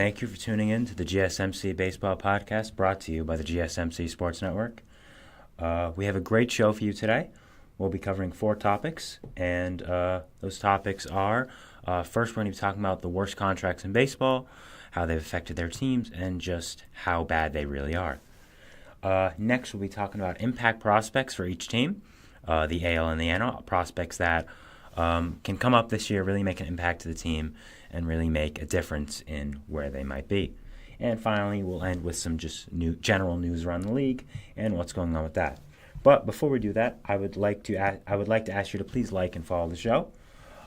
Thank you for tuning in to the GSMC Baseball Podcast, brought to you by the GSMC Sports Network. We have a great show for you today. We'll be covering 4 topics, and those topics are, first we're going to be talking about the worst contracts in baseball, how they've affected their teams, and just how bad they really are. Next, we'll be talking about impact prospects for each team, the AL and the NL, prospects that can come up this year, really make an impact to the team, and really make a difference in where they might be. And finally, we'll end with some just general news around the league and what's going on with that. But before we do that, I would like to ask you to please like and follow the show.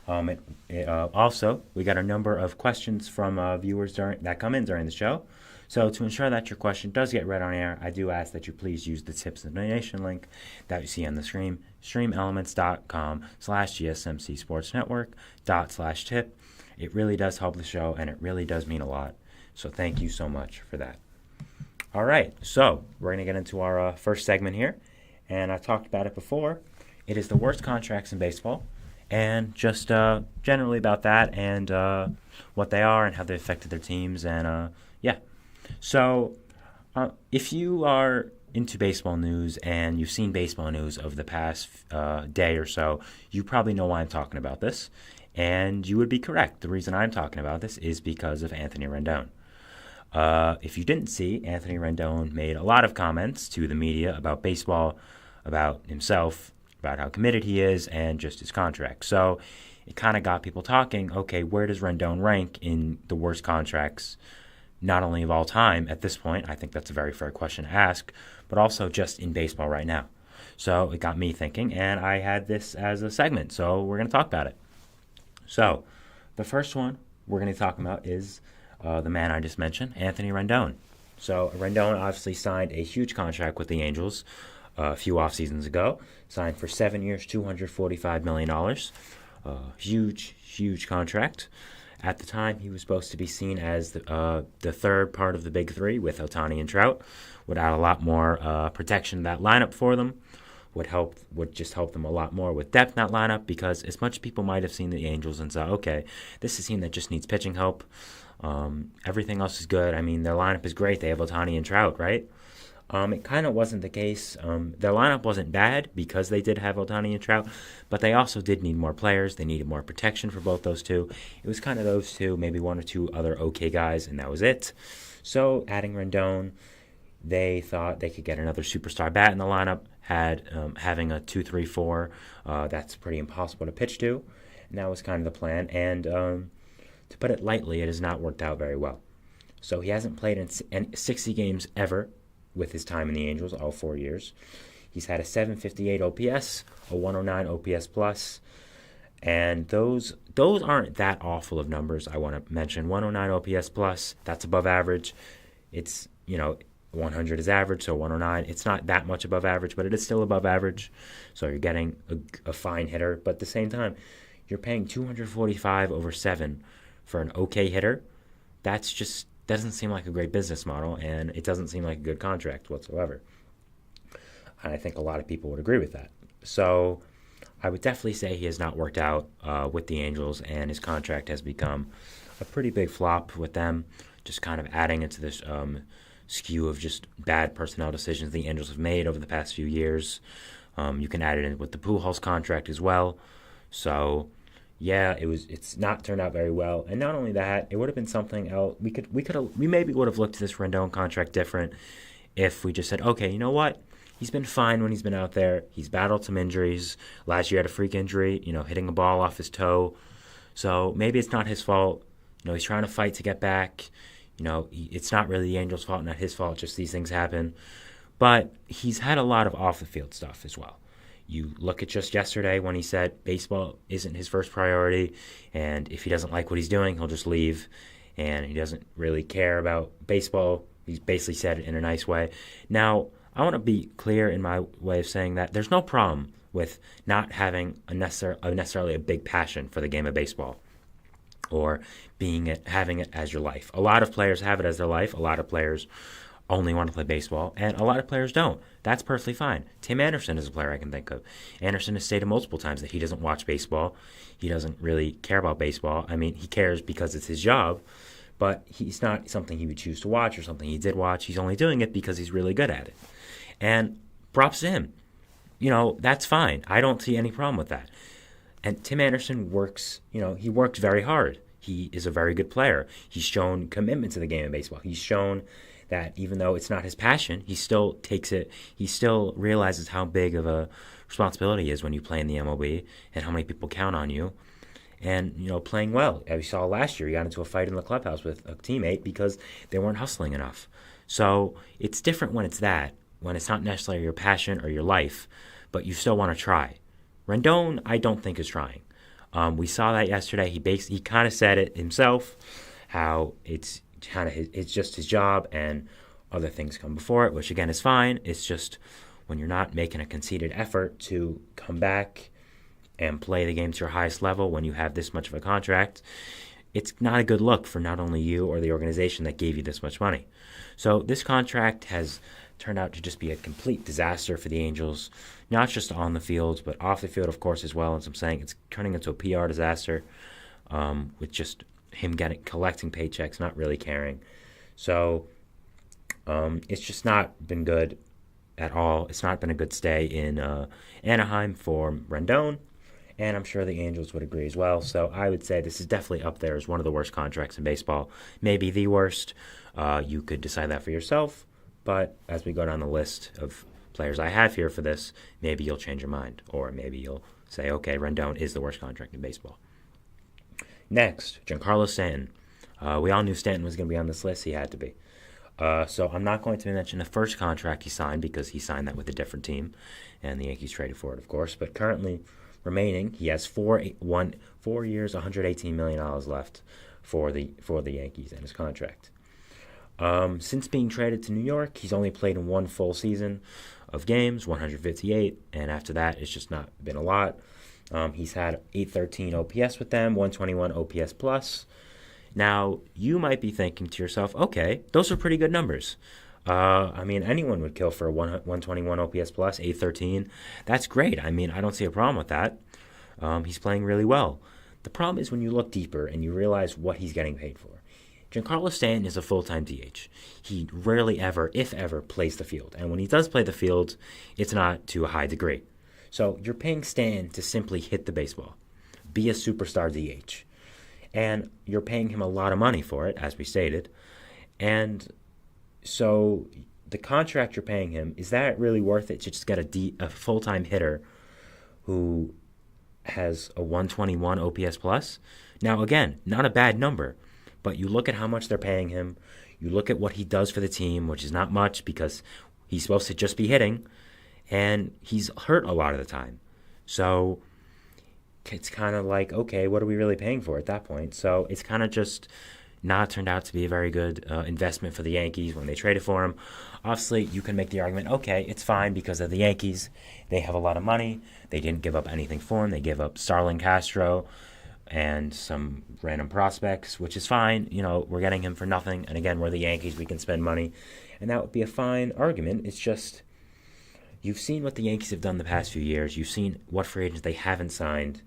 Also, we got a number of questions from viewers that come in during the show. So to ensure that your question does get read on air, I do ask that you please use the tips and donation link that you see on the screen, streamelements.com/gsmcsportsnetwork./tip. It really does help the show, and it really does mean a lot. So thank you so much for that. All right, so we're going to get into our first segment here, and I talked about it before. It is the worst contracts in baseball, and just generally about that and what they are and how they affected their teams, and yeah. So if you are into baseball news and you've seen baseball news over the past day or so, you probably know why I'm talking about this. And you would be correct. The reason I'm talking about this is because of Anthony Rendon. If you didn't see, Anthony Rendon made a lot of comments to the media about baseball, about himself, about how committed he is, and just his contract. So it kind of got people talking, okay, where does Rendon rank in the worst contracts, not only of all time at this point? I think that's a very fair question to ask, but also just in baseball right now. So it got me thinking, and I had this as a segment, so we're going to talk about it. So, the first one we're going to talk about is the man I just mentioned, Anthony Rendon. So, Rendon obviously signed a huge contract with the Angels a few off seasons ago. Signed for 7 years, $245 million. Huge contract. At the time, he was supposed to be seen as the third part of the big three with Ohtani and Trout. Would add a lot more protection to that lineup for them. Would just help them a lot more with depth in that lineup, because as much people might have seen the Angels and said, okay, this is a team that just needs pitching help. Everything else is good. I mean, their lineup is great. They have Ohtani and Trout, right? It kind of wasn't the case. Their lineup wasn't bad because they did have Ohtani and Trout, but they also did need more players. They needed more protection for both those two. It was kind of those two, maybe one or two other okay guys, and that was it. So adding Rendon, they thought they could get another superstar bat in the lineup. Having a 2-3-4, that's pretty impossible to pitch to, and that was kind of the plan. And to put it lightly, it has not worked out very well. So he hasn't played in 60 games ever with his time in the Angels, all 4 years. He's had a 758 OPS, a 109 OPS plus, and those aren't that awful of numbers. I want to mention 109 OPS plus, that's above average. It's 100 is average, so 109. It's not that much above average, but it is still above average. So you're getting a fine hitter. But at the same time, you're paying $245 over 7 for an okay hitter. That's just doesn't seem like a great business model, and it doesn't seem like a good contract whatsoever. And I think a lot of people would agree with that. So I would definitely say he has not worked out with the Angels, and his contract has become a pretty big flop with them, just kind of adding into this skew of just bad personnel decisions the Angels have made over the past few years. You can add it in with the Pujols contract as well. So, yeah, it's not turned out very well. And not only that, it would have been something else. We maybe would have looked at this Rendon contract different if we just said, okay, you know what? He's been fine when he's been out there. He's battled some injuries. Last year had a freak injury, hitting a ball off his toe. So maybe it's not his fault. He's trying to fight to get back. It's not really the Angels' fault, not his fault, just these things happen. But he's had a lot of off-the-field stuff as well. You look at just yesterday when he said baseball isn't his first priority, and if he doesn't like what he's doing, he'll just leave, and he doesn't really care about baseball. He basically said it in a nice way. Now, I want to be clear in my way of saying that there's no problem with not having necessarily a big passion for the game of baseball, or having it as your life. A lot of players have it as their life. A lot of players only want to play baseball, and a lot of players don't. That's perfectly fine. Tim Anderson is a player I can think of. Anderson has stated multiple times that he doesn't watch baseball. He doesn't really care about baseball. I mean, he cares because it's his job, but he's not something he would choose to watch or something he did watch. He's only doing it because he's really good at it. And props to him. That's fine. I don't see any problem with that. And Tim Anderson works, he works very hard. He is a very good player. He's shown commitment to the game of baseball. He's shown that even though it's not his passion, he still takes it. He still realizes how big of a responsibility it is when you play in the MLB and how many people count on you. And, playing well. As we saw last year, he got into a fight in the clubhouse with a teammate because they weren't hustling enough. So it's different when it's that, when it's not necessarily your passion or your life, but you still want to try. Rendon, I don't think, is trying. We saw that yesterday. He kind of said it himself, how it's just his job and other things come before it, which again is fine. It's just when you're not making a conceited effort to come back and play the game to your highest level when you have this much of a contract, it's not a good look for not only you or the organization that gave you this much money. So this contract has turned out to just be a complete disaster for the Angels, not just on the field, but off the field, of course, as well. As I'm saying, it's turning into a PR disaster with just him collecting paychecks, not really caring. So it's just not been good at all. It's not been a good stay in Anaheim for Rendon, and I'm sure the Angels would agree as well. So I would say this is definitely up there as one of the worst contracts in baseball, maybe the worst. You could decide that for yourself, but as we go down the list of players I have here for this, maybe you'll change your mind, or maybe you'll say, okay, Rendon is the worst contract in baseball. Next, Giancarlo Stanton. We all knew Stanton was going to be on this list. He had to be. So I'm not going to mention the first contract he signed because he signed that with a different team, and the Yankees traded for it, of course. But currently remaining, he has 4 years, $118 million left for the Yankees and his contract. Since being traded to New York, he's only played in one full season of games, 158, and after that, it's just not been a lot. He's had 813 OPS with them, 121 OPS plus. Now, you might be thinking to yourself, okay, those are pretty good numbers. Anyone would kill for a 121 OPS plus, 813. That's great. I don't see a problem with that. He's playing really well. The problem is when you look deeper and you realize what he's getting paid for. Giancarlo Stanton is a full-time DH. He rarely ever, if ever, plays the field. And when he does play the field, it's not to a high degree. So you're paying Stanton to simply hit the baseball, be a superstar DH. And you're paying him a lot of money for it, as we stated. And so the contract you're paying him, is that really worth it to just get a full-time hitter who has a 121 OPS plus? Now, again, not a bad number. But you look at how much they're paying him. You look at what he does for the team, which is not much because he's supposed to just be hitting. And he's hurt a lot of the time. So it's kind of like, okay, what are we really paying for at that point? So it's kind of just not turned out to be a very good investment for the Yankees when they traded for him. Obviously, you can make the argument, okay, it's fine because of the Yankees. They have a lot of money. They didn't give up anything for him. They gave up Starlin Castro and some random prospects, which is fine. We're getting him for nothing. And again, we're the Yankees. We can spend money. And that would be a fine argument. It's just, you've seen what the Yankees have done the past few years. You've seen what free agents they haven't signed.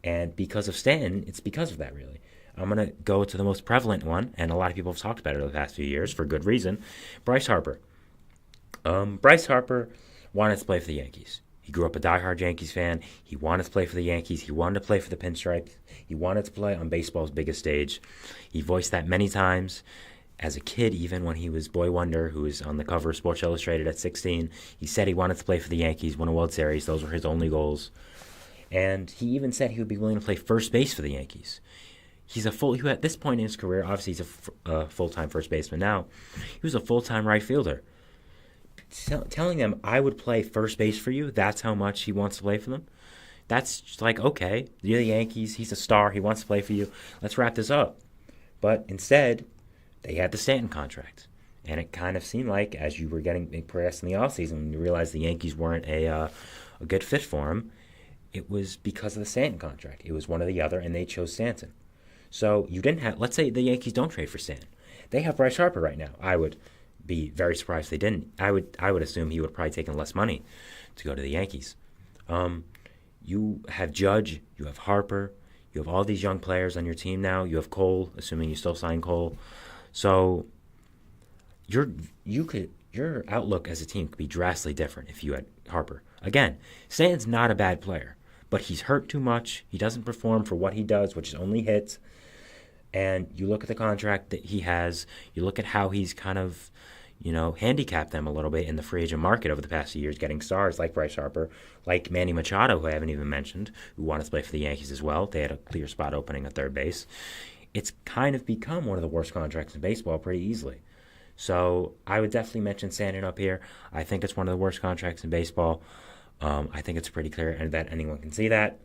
And because of Stanton, it's because of that, really. I'm going to go to the most prevalent one, and a lot of people have talked about it over the past few years for good reason. Bryce Harper. Bryce Harper wanted to play for the Yankees. He grew up a diehard Yankees fan. He wanted to play for the Yankees. He wanted to play for the Pinstripes. He wanted to play on baseball's biggest stage. He voiced that many times. As a kid, even when he was Boy Wonder, who was on the cover of Sports Illustrated at 16, he said he wanted to play for the Yankees, win a World Series. Those were his only goals. And he even said he would be willing to play first base for the Yankees. At this point in his career, obviously he's a full-time first baseman now. He was a full-time right fielder. Telling them, I would play first base for you, that's how much he wants to play for them. That's just like, okay, you're the Yankees, he's a star, he wants to play for you, let's wrap this up. But instead, they had the Stanton contract. And it kind of seemed like, as you were getting progressed in the offseason, when you realized the Yankees weren't a good fit for him, it was because of the Stanton contract. It was one or the other, and they chose Stanton. So you didn't have, let's say the Yankees don't trade for Stanton. They have Bryce Harper right now. I would be very surprised if they didn't. I would assume he would have probably taken less money to go to the Yankees. You have Judge, you have Harper, You have all these young players on your team now. You have Cole, assuming you still sign Cole. So your outlook as a team could be drastically different if you had Harper. Again, Stanton's not a bad player, but he's hurt too much. He doesn't perform for what he does, which is only hits. And you look at the contract that he has. You look at how he's kind of, handicapped them a little bit in the free agent market over the past few years, getting stars like Bryce Harper, like Manny Machado, who I haven't even mentioned, who wanted to play for the Yankees as well. They had a clear spot opening at third base. It's kind of become one of the worst contracts in baseball pretty easily. So I would definitely mention Stanton up here. I think it's one of the worst contracts in baseball. I think it's pretty clear and that anyone can see that.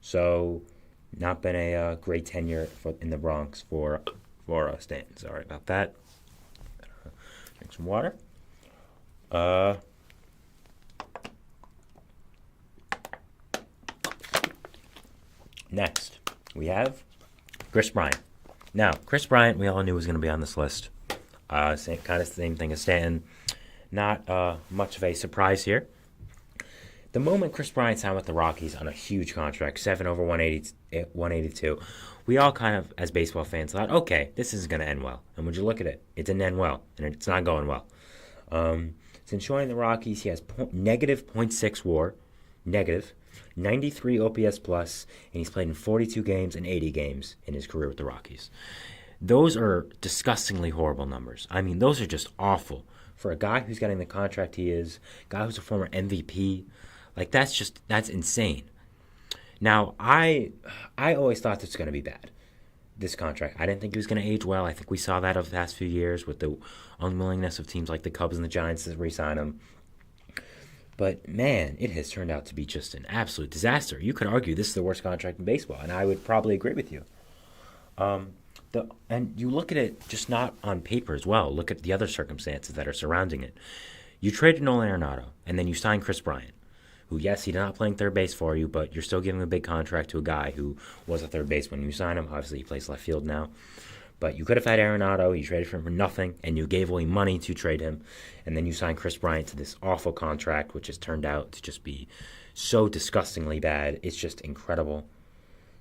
So not been a great tenure in the Bronx for Stanton. Sorry about that. Drink some water. Next, we have Kris Bryant. Now, Kris Bryant, we all knew was going to be on this list. Same thing as Stanton. Not much of a surprise here. The moment Kris Bryant signed with the Rockies on a huge contract, 7 over 182, we all kind of, as baseball fans, thought, okay, this is going to end well. And would you look at it? It didn't end well, and it's not going well. Since joining the Rockies, he has negative .6 WAR, negative, 93 OPS plus, and he's played in 42 games and 80 games in his career with the Rockies. Those are disgustingly horrible numbers. I mean, those are just awful. For a guy who's getting the contract he is, a guy who's a former MVP, that's insane. Now, I always thought this was going to be bad, this contract. I didn't think it was going to age well. I think we saw that over the past few years with the unwillingness of teams like the Cubs and the Giants to re-sign him. But, man, it has turned out to be just an absolute disaster. You could argue this is the worst contract in baseball, and I would probably agree with you. And you look at it just not on paper as well. Look at the other circumstances that are surrounding it. You traded Nolan Arenado, and then you signed Kris Bryant, who, yes, he's not playing third base for you, but you're still giving a big contract to a guy who was a third baseman when you signed him. Obviously, he plays left field now. But you could have had Arenado. You traded for him for nothing, and you gave away money to trade him. And then you signed Kris Bryant to this awful contract, which has turned out to just be so disgustingly bad. It's just incredible.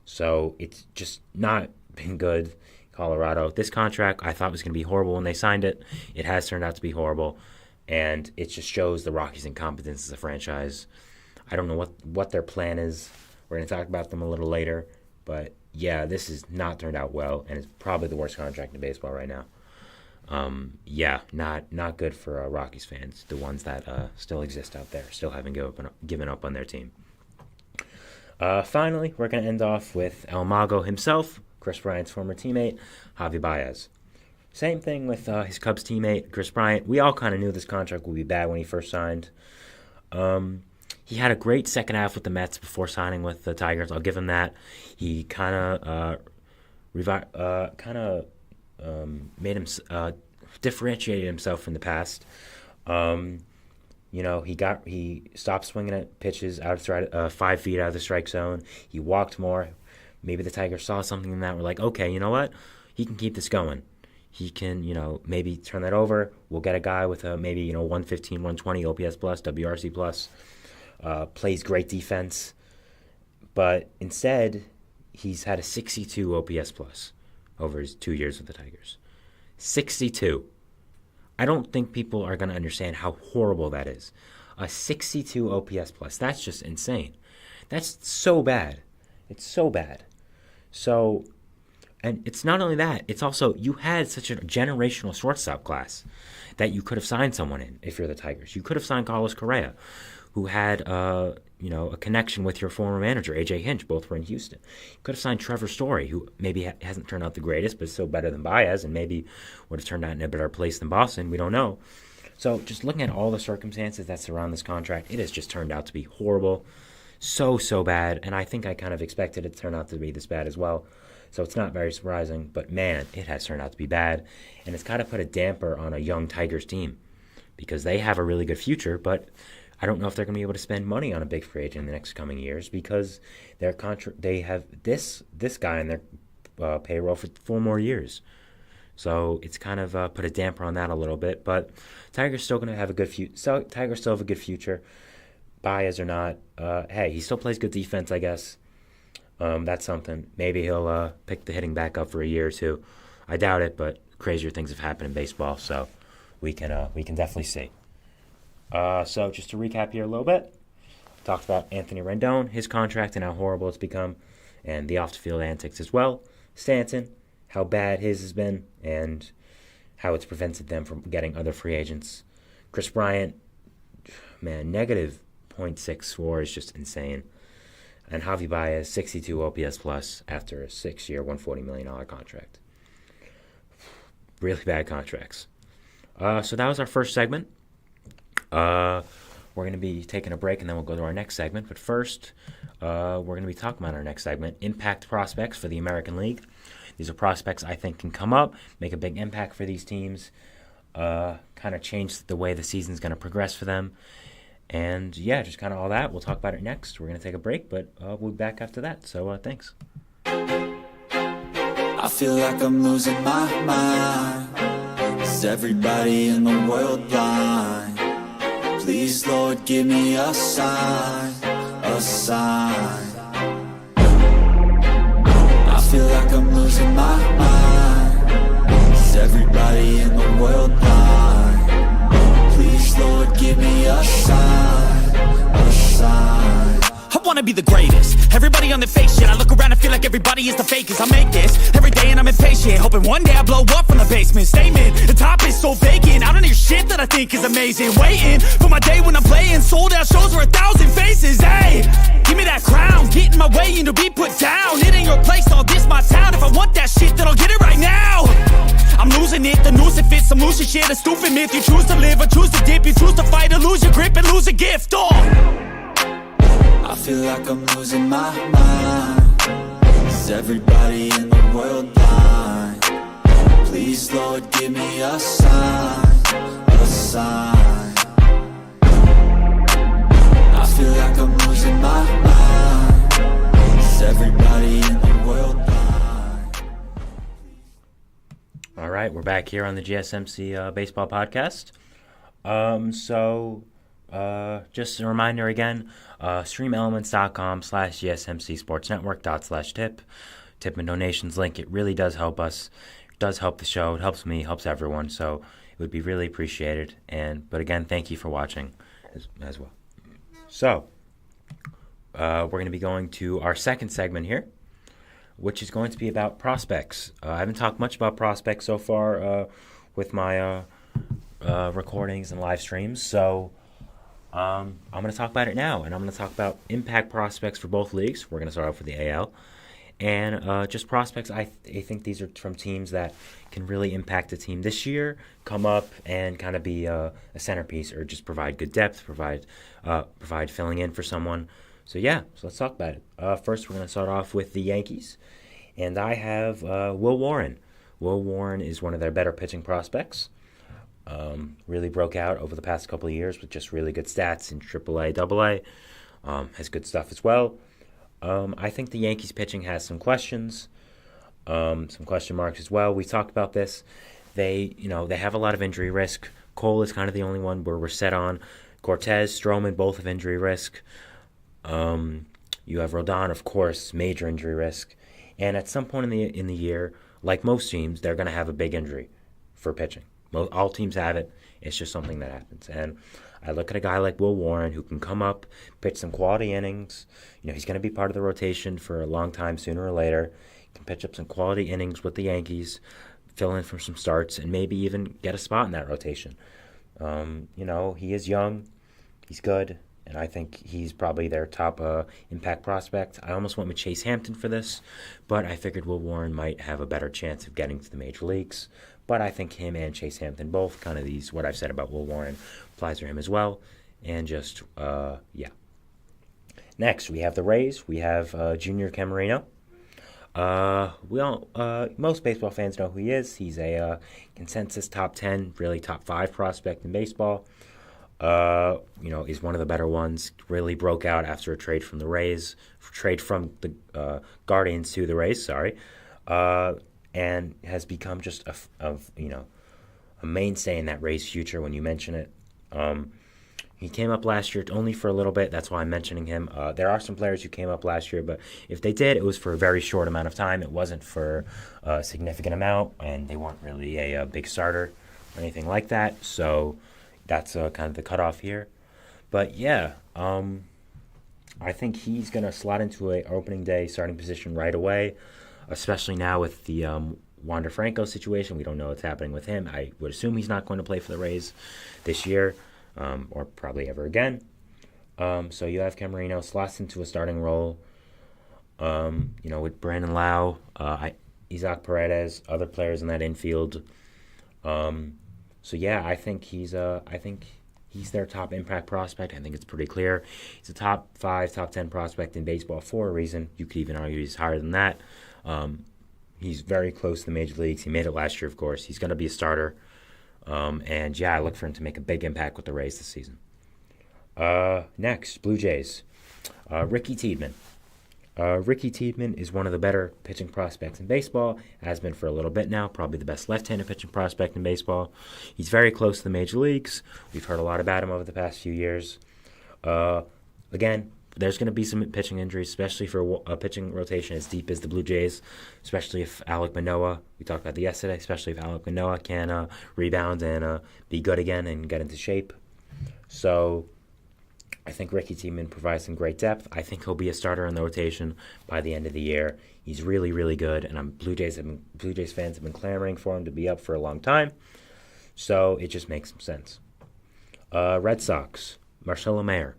So it's just not been good. Colorado. This contract I thought was going to be horrible when they signed it. It has turned out to be horrible, and it just shows the Rockies' incompetence as a franchise. I don't know what their plan is. We're going to talk about them a little later, but yeah, this has not turned out well, and it's probably the worst contract in baseball right now. Not good for Rockies fans, the ones that still exist out there, still haven't given up on their team. Finally, we're going to end off with El Mago himself, Kris Bryant's former teammate, Javi Baez. Same thing with his Cubs teammate, Kris Bryant. We all kind of knew this contract would be bad when he first signed. He had a great second half with the Mets before signing with the Tigers. I'll give him that. He differentiated himself from the past. He stopped swinging at pitches 5 feet out of the strike zone. He walked more. Maybe the Tigers saw something in that. We're like, okay, you know what? He can keep this going. He can, maybe turn that over. We'll get a guy with a maybe, 115, 120 OPS plus, WRC plus, plays great defense. But instead, he's had a 62 OPS plus over his 2 years with the Tigers. 62. I don't think people are going to understand how horrible that is. A 62 OPS plus. That's just insane. That's so bad. It's so bad. So, and it's not only that, it's also you had such a generational shortstop class that you could have signed someone in if you're the Tigers. You could have signed Carlos Correa, who had a connection with your former manager, A.J. Hinch. Both were in Houston. You could have signed Trevor Story, who maybe hasn't turned out the greatest, but still better than Baez, and maybe would have turned out in a better place than Boston. We don't know. So just looking at all the circumstances that surround this contract, it has just turned out to be horrible. So bad, and I think I kind of expected it to turn out to be this bad as well. So it's not very surprising, but man, it has turned out to be bad, and it's kind of put a damper on a young Tigers team because they have a really good future, but I don't know if they're going to be able to spend money on a big free agent in the next coming years because they have this guy in their payroll for 4 more years. So it's kind of put a damper on that a little bit, but Tigers still going to have a good future. So Tigers still have a good future. Baez or not, hey, he still plays good defense, I guess. That's something. Maybe he'll pick the hitting back up for a year or two. I doubt it, but crazier things have happened in baseball, so we can definitely see. So just to recap here a little bit, talked about Anthony Rendon, his contract and how horrible it's become, and the off-the-field antics as well. Stanton, how bad his has been, and how it's prevented them from getting other free agents. Chris Bryant, man, negative .64 is just insane. And Javi Baez, 62 OPS plus after a 6-year, $140 million contract. Really bad contracts. So that was our first segment. We're going to be taking a break, and then we'll go to our next segment. But first, we're going to be talking about our next segment, impact prospects for the American League. These are prospects I think can come up, make a big impact for these teams, kind of change the way the season's going to progress for them. And, yeah, just kind of all that. We'll talk about it next. We're going to take a break, but we'll be back after that. So, thanks. I feel like I'm losing my mind. Is everybody in the world blind? Please, Lord, give me a sign, a sign. I feel like I'm losing my mind. Is everybody in the world blind? Please, Lord, give me a sign, a sign. I wanna be the greatest. Everybody on the fake shit. I look around and feel like everybody is the fakest. I make this every day and I'm impatient, hoping one day I blow up from the basement. Statement, the top is so vacant. I don't hear shit that I think is amazing. Waiting for my day when I'm playing sold out shows for 1,000 faces. Hey, give me that crown, get in my way and to be put down. It ain't your place, all this my town. If I want that shit, then I'll get it right now. I'm losing it, the noose it fits, some losing shit, a stupid myth. You choose to live or choose to dip, you choose to fight or lose your grip and lose a gift. I feel like I'm losing my mind. Is everybody in the world blind? Please, Lord, give me a sign, a sign. I feel like I'm losing my mind. Is everybody in the world blind? All right, we're back here on the GSMC Baseball Podcast. Just a reminder again, streamelements.com/gsmcsportsnetwork./tip. Tip and donations link. It really does help us. It does help the show. It helps me, helps everyone. So it would be really appreciated. But again, thank you for watching as well. So we're going to be going to our second segment here, which is going to be about prospects. I haven't talked much about prospects so far with my recordings and live streams. So I'm going to talk about it now, and I'm going to talk about impact prospects for both leagues. We're going to start off with the AL. And just prospects, I think these are from teams that can really impact the team this year, come up and kind of be a centerpiece or just provide good depth, provide filling in for someone. So let's talk about it. First, we're going to start off with the Yankees. And I have Will Warren. Will Warren is one of their better pitching prospects. Really broke out over the past couple of years with just really good stats in AAA, AA. Has good stuff as well. I think the Yankees pitching has some questions, some question marks as well. We talked about this. They have a lot of injury risk. Cole is kind of the only one where we're set on. Cortez, Stroman, both have injury risk. You have Rodon, of course, major injury risk. And at some point in the year, like most teams, they're going to have a big injury for pitching. All teams have it. It's just something that happens. And I look at a guy like Will Warren who can come up, pitch some quality innings. He's going to be part of the rotation for a long time sooner or later. He can pitch up some quality innings with the Yankees, fill in for some starts, and maybe even get a spot in that rotation. He is young. He's good. And I think he's probably their top impact prospect. I almost went with Chase Hampton for this, but I figured Will Warren might have a better chance of getting to the major leagues. But I think him and Chase Hampton, both kind of what I've said about Will Warren applies to him as well. And just, Next, we have the Rays. We have Junior Camarino. Most baseball fans know who he is. He's a consensus top 10, really top 5 prospect in baseball. Is one of the better ones. Really broke out after a trade from the Guardians to the Rays. And has become just a mainstay in that Rays future when you mention it. He came up last year only for a little bit. That's why I'm mentioning him. There are some players who came up last year, but if they did, it was for a very short amount of time. It wasn't for a significant amount, and they weren't really a big starter or anything like that. So that's kind of the cutoff here. But yeah, I think he's going to slot into an opening day starting position right away, especially now with the Wander Franco situation. We don't know what's happening with him. I would assume he's not going to play for the Rays this year. Or probably ever again. So you have Camarino slots into a starting role. With Brandon Lau, Isaac Paredes, other players in that infield. I think he's their top impact prospect. I think it's pretty clear. He's a top 5, top 10 prospect in baseball for a reason. You could even argue he's higher than that. He's very close to the major leagues. He made it last year, of course. He's going to be a starter. I look for him to make a big impact with the Rays this season. Next, Blue Jays. Ricky Tiedemann. Ricky Tiedemann is one of the better pitching prospects in baseball, has been for a little bit now, probably the best left-handed pitching prospect in baseball. He's very close to the major leagues. We've heard a lot about him over the past few years. Again, there's going to be some pitching injuries, especially for a pitching rotation as deep as the Blue Jays, especially if Alek Manoah, we talked about that yesterday, especially if Alek Manoah can rebound and be good again and get into shape. So I think Ricky Tiedemann provides some great depth. I think he'll be a starter in the rotation by the end of the year. He's really, really good, and Blue Jays fans have been clamoring for him to be up for a long time. So it just makes some sense. Red Sox, Marcelo Mayer.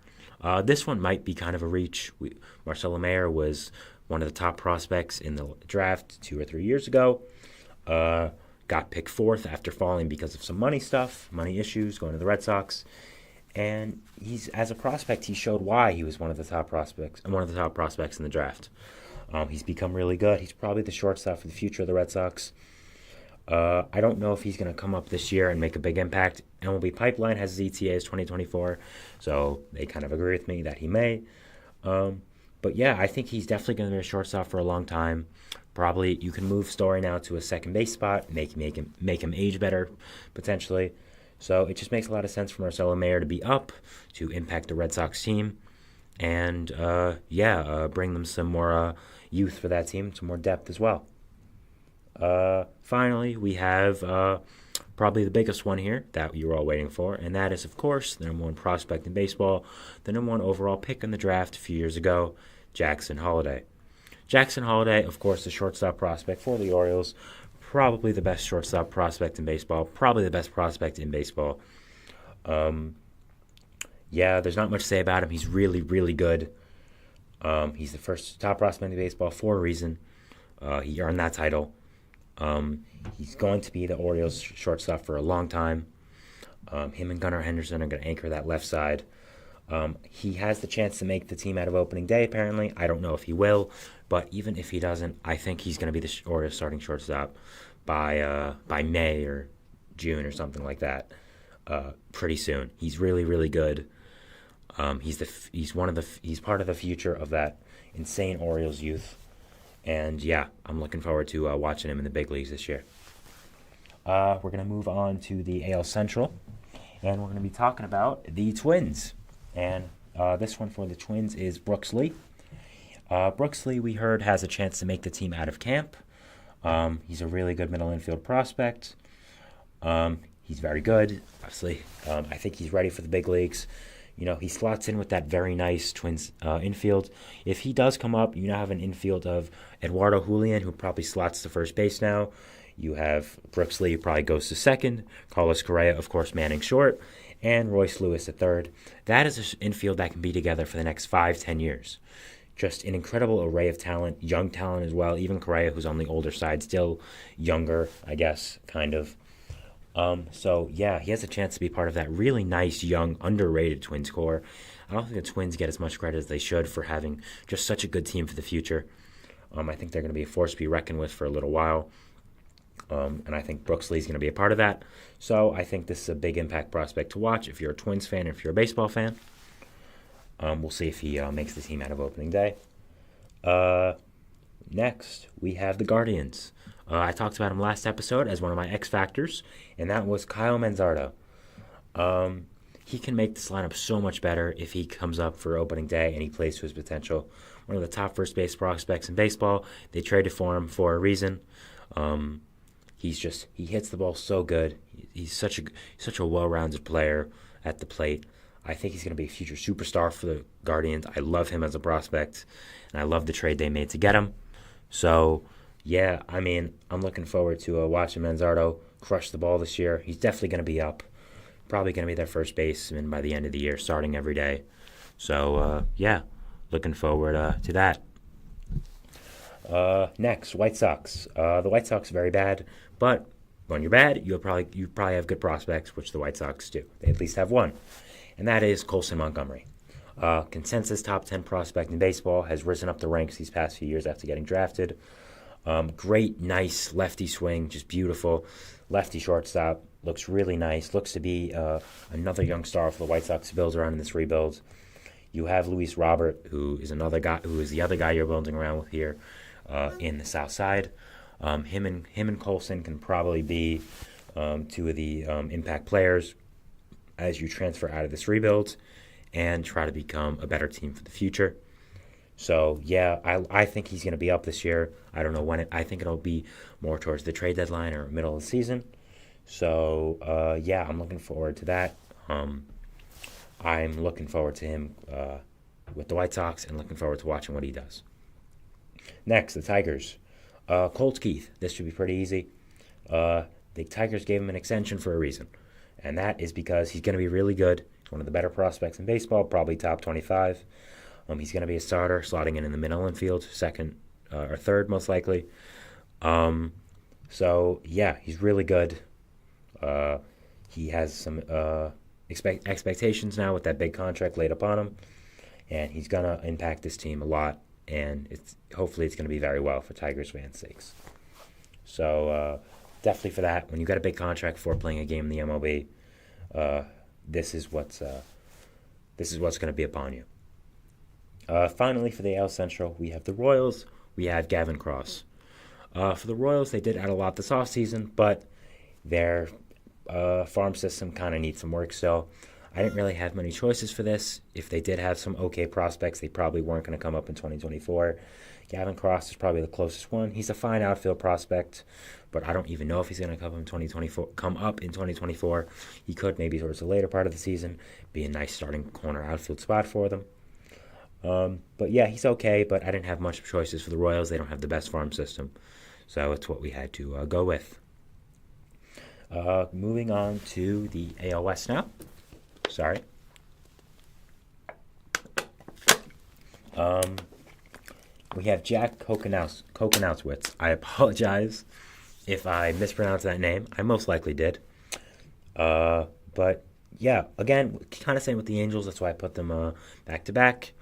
This one might be kind of a reach. Marcelo Mayer was one of the top prospects in the draft 2 or 3 years ago. Got picked 4th after falling because of some money issues, going to the Red Sox. And as a prospect, he showed why he was one of the top prospects in the draft. He's become really good. He's probably the shortstop for the future of the Red Sox. I don't know if he's going to come up this year and make a big impact. MLB Pipeline has his ETA as 2024, so they kind of agree with me that he may. But yeah, I think he's definitely going to be a shortstop for a long time. Probably you can move Story now to a second base spot, make him age better, potentially. So it just makes a lot of sense for Marcelo Mayer to be up, to impact the Red Sox team, and bring them some more youth for that team, some more depth as well. Finally, we have probably the biggest one here that you were all waiting for, and that is, of course, the number 1 prospect in baseball, the number 1 overall pick in the draft a few years ago, Jackson Holliday. Jackson Holliday, of course, the shortstop prospect for the Orioles, probably the best shortstop prospect in baseball, probably the best prospect in baseball. There's not much to say about him. He's really, really good. He's the first top prospect in baseball for a reason. He earned that title. He's going to be the Orioles shortstop for a long time. Him and Gunnar Henderson are going to anchor that left side. He has the chance to make the team out of opening day, apparently. I don't know if he will, but even if he doesn't, I think he's going to be the Orioles starting shortstop by May or June or something like that. Pretty soon. He's really, really good. He's part of the future of that insane Orioles youth. And yeah, I'm looking forward to watching him in the big leagues this year. We're going to move on to the AL Central, and we're going to be talking about the Twins. And this one for the Twins is Brooks Lee. Brooks Lee, we heard, has a chance to make the team out of camp. He's a really good middle infield prospect. He's very good, obviously. I think he's ready for the big leagues. He slots in with that very nice Twins infield. If he does come up, you now have an infield of Eduardo Julian, who probably slots to first base now. You have Brooks Lee, who probably goes to second. Carlos Correa, of course, manning short. And Royce Lewis at third. That is an infield that can be together for the next 5-10 years. Just an incredible array of talent, young talent as well. Even Correa, who's on the older side, still younger, I guess, kind of. He has a chance to be part of that really nice, young, underrated Twins core. I don't think the Twins get as much credit as they should for having just such a good team for the future. I think they're going to be a force to be reckoned with for a little while. And I think Brooks Lee's going to be a part of that. So I think this is a big impact prospect to watch if you're a Twins fan or if you're a baseball fan. We'll see if he makes the team out of opening day. Next, we have the Guardians. I talked about him last episode as one of my X Factors, and that was Kyle Manzardo. he can make this lineup so much better if he comes up for opening day and he plays to his potential. One of the top first base prospects in baseball. They traded for him for a reason. He hits the ball so good. He's such a well-rounded player at the plate. I think he's going to be a future superstar for the Guardians. I love him as a prospect, and I love the trade they made to get him. So, yeah, I mean, I'm looking forward to watching Manzardo crush the ball this year. He's definitely going to be up. Probably going to be their first baseman by the end of the year, starting every day. So, yeah, looking forward to that. Next, White Sox. The White Sox are very bad, but when you're bad, you probably have good prospects, which the White Sox do. They at least have one, and that is Colson Montgomery. Consensus top 10 prospect in baseball, has risen up the ranks these past few years after getting drafted. Great, nice lefty swing, just beautiful. Lefty shortstop, looks really nice. Looks to be another young star for the White Sox to build around in this rebuild. You have Luis Robert, who is the other guy you're building around with here in the South Side. Him and Colson can probably be two of the impact players as you transfer out of this rebuild and try to become a better team for the future. So, yeah, I think he's going to be up this year. I don't know when. I think it'll be more towards the trade deadline or middle of the season. So, yeah, I'm looking forward to that. I'm looking forward to him with the White Sox and looking forward to watching what he does. Next, the Tigers. Colt Keith. This should be pretty easy. The Tigers gave him an extension for a reason, and that is because he's going to be really good. He's one of the better prospects in baseball, probably top 25. He's going to be a starter, slotting in the middle infield, second or third most likely. So, yeah, he's really good. He has some expectations now with that big contract laid upon him, and he's going to impact this team a lot, and hopefully it's going to be very well for Tigers fans' sakes. So, definitely for that, when you got a big contract for playing a game in the MLB, this is what's going to be upon you. Finally, for the AL Central, we have the Royals. We have Gavin Cross. For the Royals, they did add a lot this offseason, but their farm system kind of needs some work still. I didn't really have many choices for this. If they did have some okay prospects, they probably weren't going to come up in 2024. Gavin Cross is probably the closest one. He's a fine outfield prospect, but I don't even know if he's going to come up in 2024. He could maybe towards the later part of the season be a nice starting corner outfield spot for them. But yeah, he's okay, but I didn't have much choices for the Royals. They don't have the best farm system, so it's what we had to go with. Moving on to the AL West now. Sorry. We have Jack Kokonowitz. I apologize if I mispronounced that name. I most likely did. But yeah, again, kind of same with the Angels. That's why I put them back to back.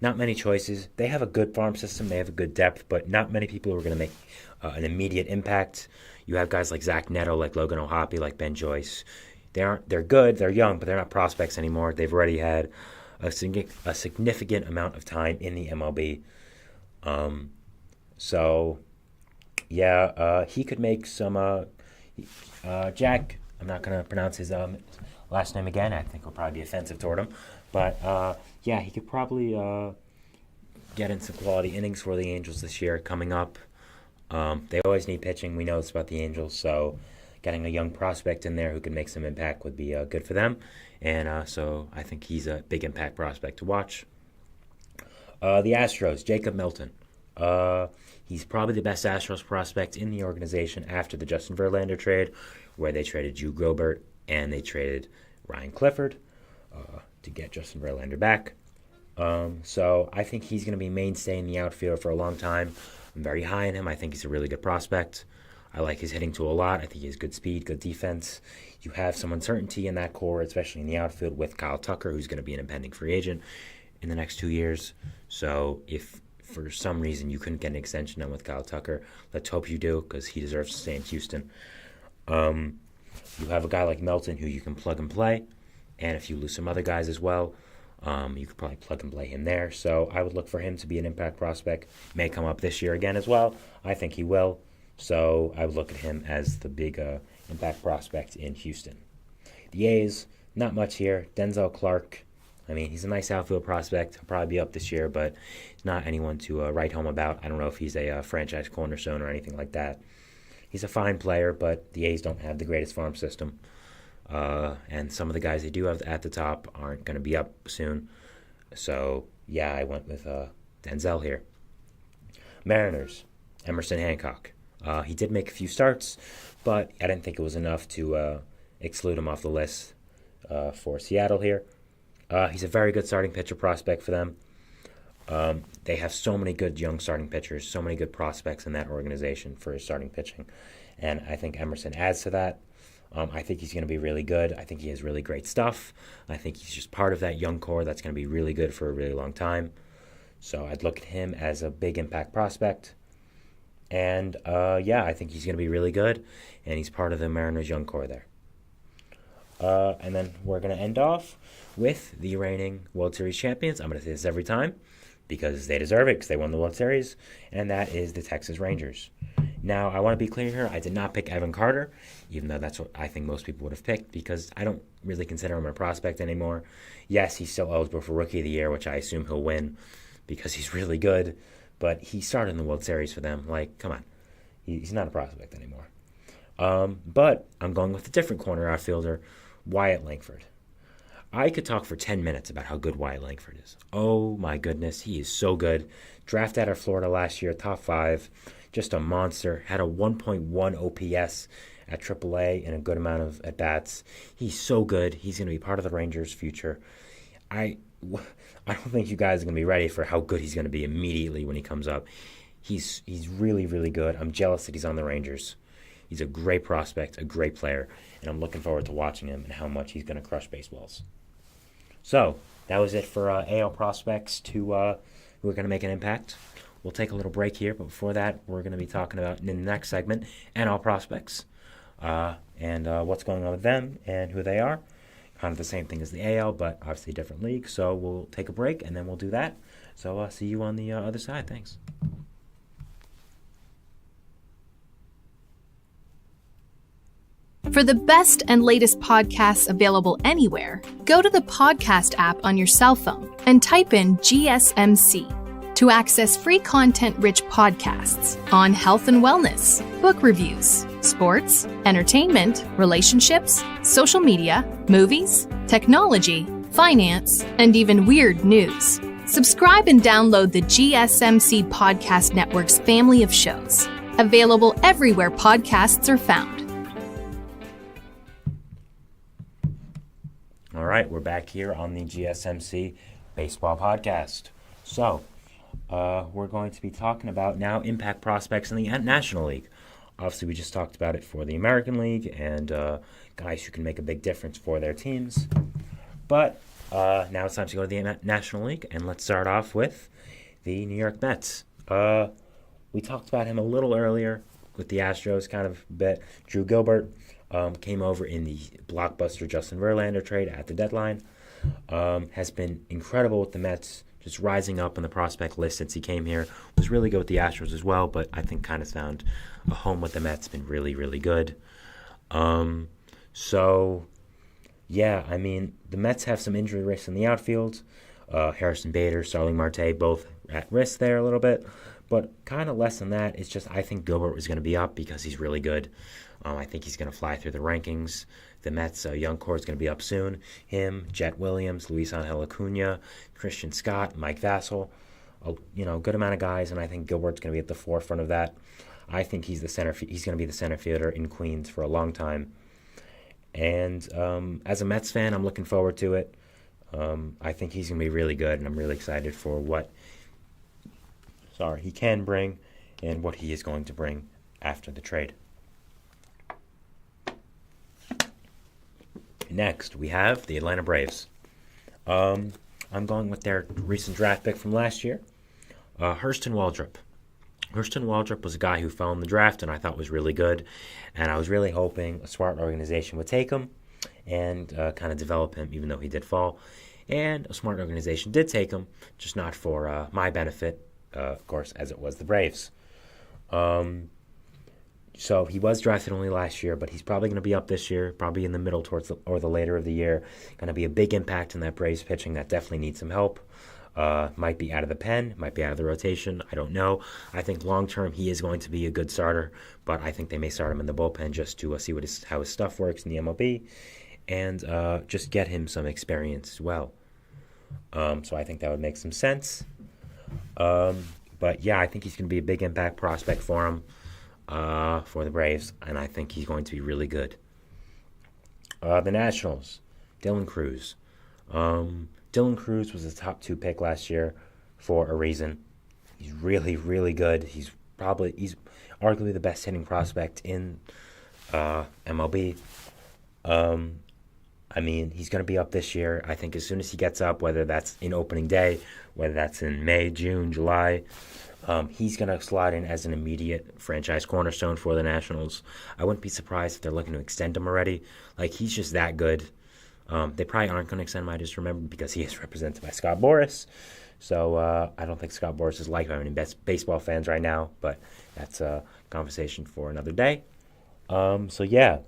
Not many choices. They have a good farm system. They have a good depth, but not many people are going to make an immediate impact. You have guys like Zach Neto, like Logan O'Hoppe, like Ben Joyce. They're good. They're young, but they're not prospects anymore. They've already had a significant amount of time in the MLB. So, yeah, he could make some. Jack, I'm not going to pronounce his last name again. I think it'll probably be offensive toward him. But, yeah, he could probably get in some quality innings for the Angels this year coming up. They always need pitching. We know this about the Angels, so getting a young prospect in there who can make some impact would be good for them. And so I think he's a big impact prospect to watch. The Astros, Jacob Milton. He's probably the best Astros prospect in the organization after the Justin Verlander trade, where they traded Drew Gilbert and they traded Ryan Clifford to get Justin Verlander back. So I think he's going to be mainstay in the outfield for a long time. I'm very high on him. I think he's a really good prospect. I like his hitting tool a lot. I think he has good speed, good defense. You have some uncertainty in that core, especially in the outfield with Kyle Tucker, who's going to be an impending free agent in the next 2 years. So if for some reason you couldn't get an extension done with Kyle Tucker, let's hope you do, because he deserves to stay in Houston. You have a guy like Melton who you can plug and play, and if you lose some other guys as well, you could probably plug and play him there. So I would look for him to be an impact prospect. May come up this year again as well. I think he will. So I would look at him as the big impact prospect in Houston. The A's, not much here. Denzel Clark, I mean, he's a nice outfield prospect. He'll probably be up this year, but not anyone to write home about. I don't know if he's a franchise cornerstone or anything like that. He's a fine player, but the A's don't have the greatest farm system. And some of the guys they do have at the top aren't going to be up soon. So, yeah, I went with Denzel here. Mariners, Emerson Hancock. He did make a few starts, but I didn't think it was enough to exclude him off the list for Seattle here. He's a very good starting pitcher prospect for them. They have so many good young starting pitchers, so many good prospects in that organization for his starting pitching. And I think Emerson adds to that. I think he's going to be really good. I think he has really great stuff. I think he's just part of that young core that's going to be really good for a really long time. So I'd look at him as a big impact prospect. And, I think he's going to be really good. And he's part of the Mariners young core there. And then we're going to end off with the reigning World Series champions. I'm going to say this every time because they deserve it because they won the World Series. And that is the Texas Rangers. Now, I want to be clear here. I did not pick Evan Carter, even though that's what I think most people would have picked, because I don't really consider him a prospect anymore. Yes, he's still eligible for Rookie of the Year, which I assume he'll win because he's really good. But he started in the World Series for them. Like, come on. He's not a prospect anymore. But I'm going with a different corner outfielder, Wyatt Langford. I could talk for 10 minutes about how good Wyatt Langford is. Oh, my goodness. He is so good. Drafted out of Florida last year, top 5. Just a monster. Had a 1.1 OPS at AAA and a good amount of at-bats. He's so good. He's going to be part of the Rangers' future. I don't think you guys are going to be ready for how good he's going to be immediately when he comes up. He's really, really good. I'm jealous that he's on the Rangers. He's a great prospect, a great player, and I'm looking forward to watching him and how much he's going to crush baseballs. So, that was it for AL prospects who are going to make an impact. We'll take a little break here, but before that, we're going to be talking about, in the next segment, NL prospects and what's going on with them and who they are. Kind of the same thing as the AL, but obviously a different league. So we'll take a break, and then we'll do that. So see you on the other side. Thanks. For the best and latest podcasts available anywhere, go to the podcast app on your cell phone and type in GSMC to access free content-rich podcasts on health and wellness, book reviews, sports, entertainment, relationships, social media, movies, technology, finance, and even weird news. Subscribe and download the GSMC Podcast Network's family of shows, available everywhere podcasts are found. All right, we're back here on the GSMC Baseball Podcast. So, we're going to be talking about now impact prospects in the National League. Obviously, we just talked about it for the American League and guys who can make a big difference for their teams. But now it's time to go to the National League, and let's start off with the New York Mets. We talked about him a little earlier with the Astros, kind of a bit. Drew Gilbert came over in the blockbuster Justin Verlander trade at the deadline. Has been incredible with the Mets, just rising up on the prospect list since he came here. Was really good with the Astros as well, but I think kind of found a home with the Mets. Been really, really good. So, yeah, I mean, the Mets have some injury risks in the outfield. Harrison Bader, Starling Marte, both at risk there a little bit. But kind of less than that. It's just I think Gilbert was going to be up because he's really good. I think he's going to fly through the rankings. The Mets' young core is going to be up soon. Him, Jet Williams, Luis Angel Acuna, Christian Scott, Mike Vassell. Good amount of guys, and I think Gilbert's going to be at the forefront of that. I think he's he's going to be the center fielder in Queens for a long time. And as a Mets fan, I'm looking forward to it. I think he's going to be really good, and I'm really excited for what he can bring and what he is going to bring after the trade. Next, we have the Atlanta Braves. I'm going with their recent draft pick from last year, Hurston Waldrop. Hurston Waldrop was a guy who fell in the draft and I thought was really good, and I was really hoping a smart organization would take him and kind of develop him, even though he did fall. And a smart organization did take him, just not for my benefit, of course, as it was the Braves. So he was drafted only last year, but he's probably going to be up this year, probably in the middle or the later of the year. Going to be a big impact in that Braves pitching that definitely needs some help. Might be out of the pen, might be out of the rotation. I don't know. I think long term he is going to be a good starter, but I think they may start him in the bullpen just to see how his stuff works in the MLB, and just get him some experience as well. So I think that would make some sense. But yeah, I think he's going to be a big impact prospect for him, for the Braves, and I think he's going to be really good. The Nationals, Dylan Cruz. Dylan Cruz was a top 2 pick last year for a reason. He's really, really good. He's arguably the best hitting prospect in MLB. I mean, he's going to be up this year. I think as soon as he gets up, whether that's in opening day, whether that's in May, June, July, he's going to slot in as an immediate franchise cornerstone for the Nationals. I wouldn't be surprised if they're looking to extend him already. Like, he's just that good. They probably aren't going to extend him, I just remember, because he is represented by Scott Boras. So I don't think Scott Boras is liked by many baseball fans right now, but that's a conversation for another day. So yeah,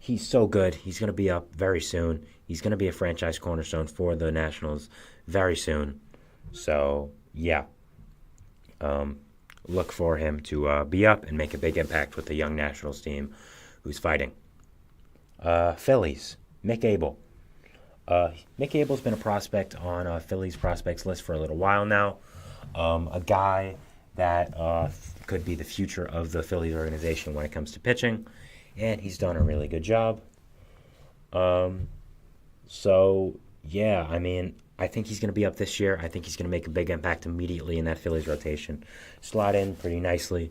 he's so good. He's going to be up very soon. He's going to be a franchise cornerstone for the Nationals very soon. So yeah, look for him to be up and make a big impact with the young Nationals team who's fighting. Phillies, Mick Abel. Mick Abel's been a prospect on Phillies prospects list for a little while now. A guy that could be the future of the Phillies organization when it comes to pitching, and he's done a really good job. So yeah, I mean, I think he's going to be up this year. I think he's going to make a big impact immediately in that Phillies rotation. Slot in pretty nicely.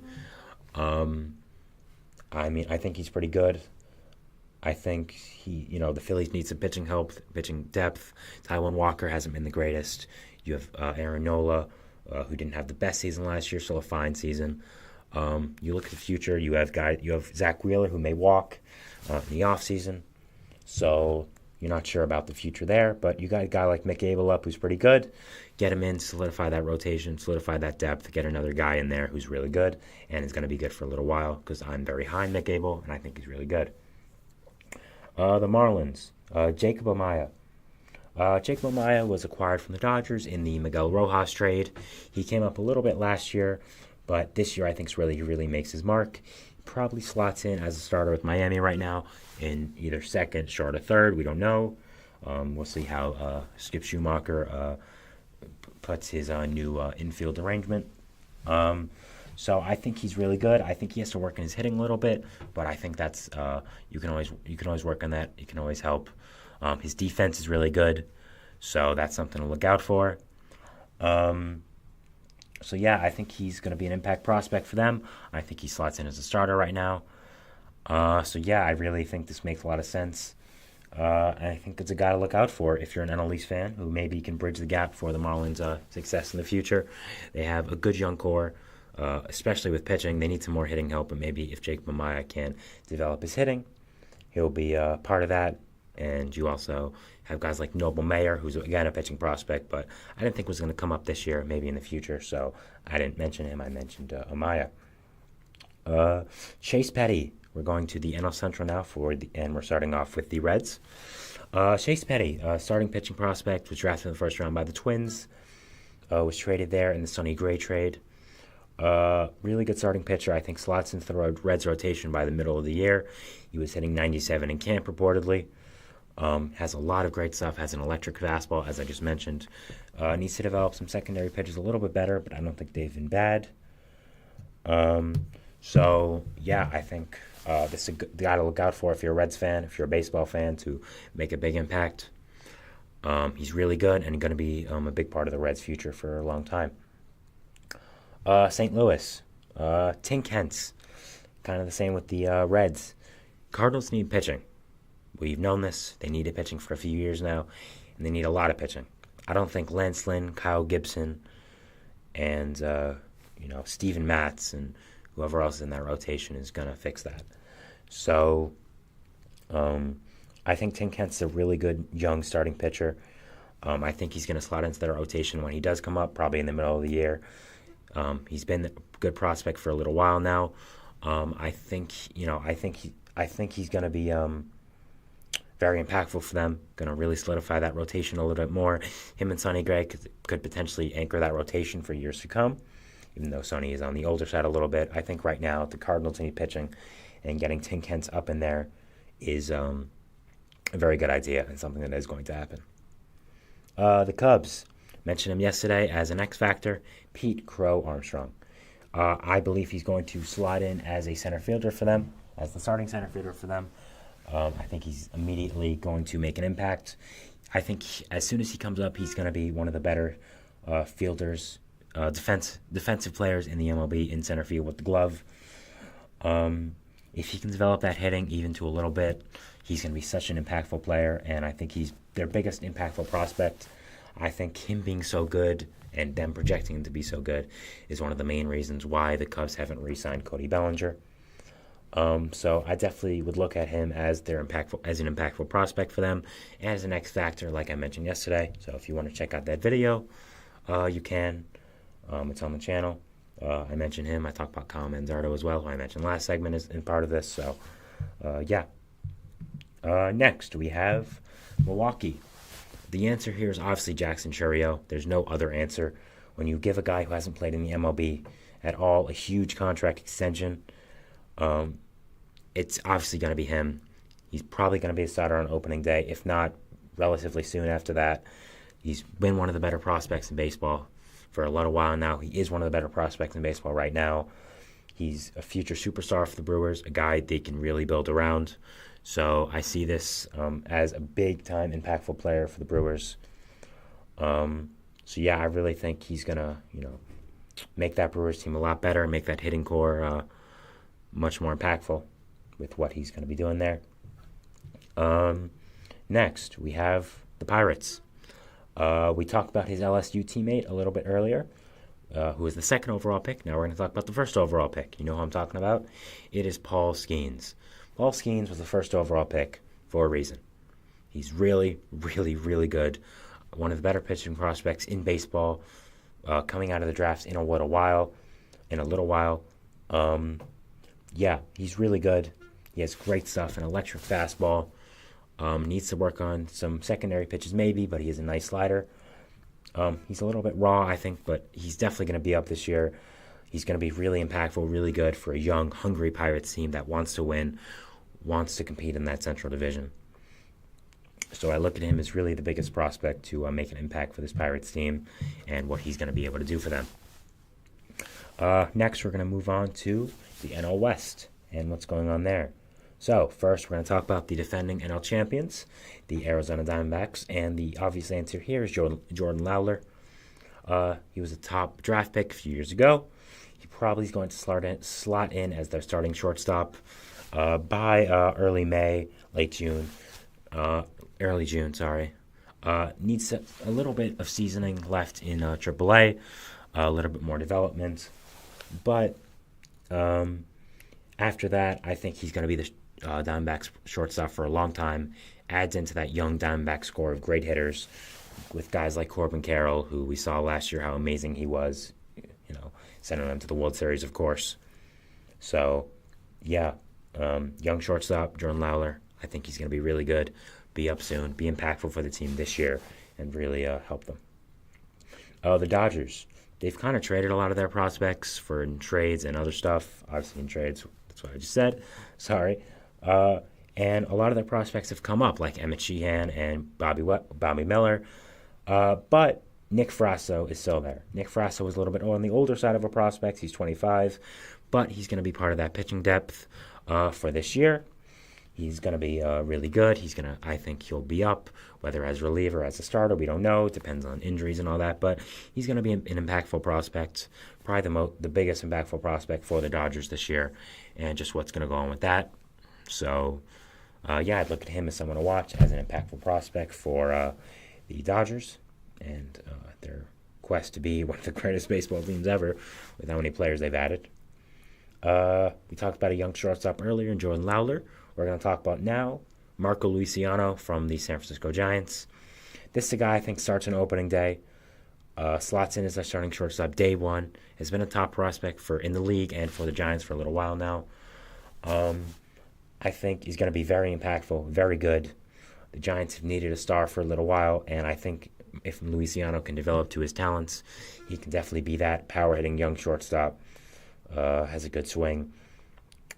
I mean, I think he's pretty good. I think the Phillies need some pitching help, pitching depth. Taijuan Walker hasn't been the greatest. You have Aaron Nola, who didn't have the best season last year, still a fine season. You look at the future. You have Zach Wheeler, who may walk in the offseason. So you're not sure about the future there. But you got a guy like Mick Abel up who's pretty good. Get him in, solidify that rotation, solidify that depth, get another guy in there who's really good and is going to be good for a little while, because I'm very high on Mick Abel, and I think he's really good. The Marlins, Jacob Amaya. Jacob Amaya was acquired from the Dodgers in the Miguel Rojas trade. He came up a little bit last year, but this year I think he really makes his mark. He probably slots in as a starter with Miami right now in either second, short, or third. We don't know. We'll see how Skip Schumacher puts his new infield arrangement. So I think he's really good. I think he has to work on his hitting a little bit, but I think that's you can always work on that. You can always help. His defense is really good, so that's something to look out for. So yeah, I think he's going to be an impact prospect for them. I think he slots in as a starter right now. So yeah, I really think this makes a lot of sense. And I think it's a guy to look out for if you're an NL East fan who maybe can bridge the gap for the Marlins' success in the future. They have a good young core. Especially with pitching, they need some more hitting help, but maybe if Jake Mamaya can develop his hitting, he'll be part of that. And you also have guys like Noble Mayer, who's, again, a pitching prospect, but I didn't think was going to come up this year, maybe in the future, so I didn't mention him. I mentioned Amaya. Chase Petty. We're going to the NL Central now, and we're starting off with the Reds. Chase Petty, starting pitching prospect, was drafted in the first round by the Twins, was traded there in the Sonny Gray trade. Really good starting pitcher. I think slots into the Reds rotation by the middle of the year. He was hitting 97 in camp reportedly. Has a lot of great stuff. Has an electric fastball, as I just mentioned. Needs to develop some secondary pitches a little bit better, but I don't think they've been bad. So yeah, I think this is a guy to look out for if you're a Reds fan, if you're a baseball fan, to make a big impact. He's really good and going to be a big part of the Reds' future for a long time. St. Louis, Tink Hence, kind of the same with the Reds. Cardinals need pitching. We've known this. They needed pitching for a few years now, and they need a lot of pitching. I don't think Lance Lynn, Kyle Gibson, and Steven Matz and whoever else is in that rotation is going to fix that. So I think Tink Hence is a really good young starting pitcher. I think he's going to slot into their rotation when he does come up, probably in the middle of the year. He's been a good prospect for a little while now. I think he's going to be very impactful for them. Going to really solidify that rotation a little bit more. Him and Sonny Gray could potentially anchor that rotation for years to come. Even though Sonny is on the older side a little bit, I think right now the Cardinals need pitching, and getting Tin Kent up in there is a very good idea and something that is going to happen. The Cubs, mentioned him yesterday as an X factor, Pete Crow Armstrong. I believe he's going to slide in as a center fielder for them, as the starting center fielder for them. I think he's immediately going to make an impact. I think as soon as he comes up, he's going to be one of the better fielders, defensive players in the MLB in center field with the glove. If he can develop that hitting even to a little bit, he's going to be such an impactful player, and I think he's their biggest impactful prospect. I think him being so good and them projecting him to be so good is one of the main reasons why the Cubs haven't re-signed Cody Bellinger. So I definitely would look at him as an impactful prospect for them, and as an X factor, like I mentioned yesterday. So if you want to check out that video, you can. It's on the channel. I mentioned him. I talked about Kyle Manzardo as well, who I mentioned last segment is in part of this. So, next, we have Milwaukee. The answer here is obviously Jackson Chourio. There's no other answer. When you give a guy who hasn't played in the MLB at all a huge contract extension, it's obviously going to be him. He's probably going to be a starter on opening day, if not relatively soon after that. He's been one of the better prospects in baseball for a lot of while now. He is one of the better prospects in baseball right now. He's a future superstar for the Brewers, a guy they can really build around. So I see this as a big-time impactful player for the Brewers. I really think he's going to, make that Brewers team a lot better, make that hitting core much more impactful with what he's going to be doing there. Next, we have the Pirates. We talked about his LSU teammate a little bit earlier, who was the second overall pick. Now we're going to talk about the first overall pick. You know who I'm talking about? It is Paul Skeens. Paul Skeens was the first overall pick for a reason. He's really, really, really good. One of the better pitching prospects in baseball, coming out of the drafts in a little while. He's really good. He has great stuff, an electric fastball. Needs to work on some secondary pitches maybe, but he has a nice slider. He's a little bit raw, I think, but he's definitely going to be up this year. He's going to be really impactful, really good for a young, hungry Pirates team that wants to win, wants to compete in that Central Division. So I look at him as really the biggest prospect to make an impact for this Pirates team and what he's going to be able to do for them. Next, we're going to move on to the NL West and what's going on there. So, first, we're going to talk about the defending NL champions, the Arizona Diamondbacks, and the obvious answer here is Jordan Lawler. He was a top draft pick a few years ago. He probably is going to slot in as their starting shortstop by early June. Needs a little bit of seasoning left in AAA, a little bit more development. But after that, I think he's going to be the Diamondbacks shortstop for a long time. Adds into that young Diamondbacks core of great hitters with guys like Corbin Carroll, who we saw last year how amazing he was, sending them to the World Series, of course. So, young shortstop, Jordan Lawler. I think he's going to be really good, be up soon, be impactful for the team this year, and really help them. The Dodgers. They've kind of traded a lot of their prospects for trades and other stuff. Obviously in trades, that's what I just said. Sorry. And a lot of their prospects have come up, like Emmett Sheehan and Bobby Miller. But Nick Frasso is still there. Nick Frasso was a little bit on the older side of a prospect. He's 25, but he's going to be part of that pitching depth for this year. He's going to be really good. I think he'll be up, whether as reliever, as a starter, we don't know. It depends on injuries and all that, but he's going to be an impactful prospect, probably the biggest impactful prospect for the Dodgers this year, and just what's going to go on with that. So, I'd look at him as someone to watch as an impactful prospect for the Dodgers and their quest to be one of the greatest baseball teams ever with how many players they've added. We talked about a young shortstop earlier, Jordan Lawler. We're going to talk about now Marco Luciano from the San Francisco Giants. This is a guy I think starts on opening day. Slots in as a starting shortstop day one. Has been a top prospect in the league and for the Giants for a little while now. I think he's going to be very impactful, very good. The Giants have needed a star for a little while, and I think if Luciano can develop to his talents, he can definitely be that power-hitting young shortstop. Has a good swing.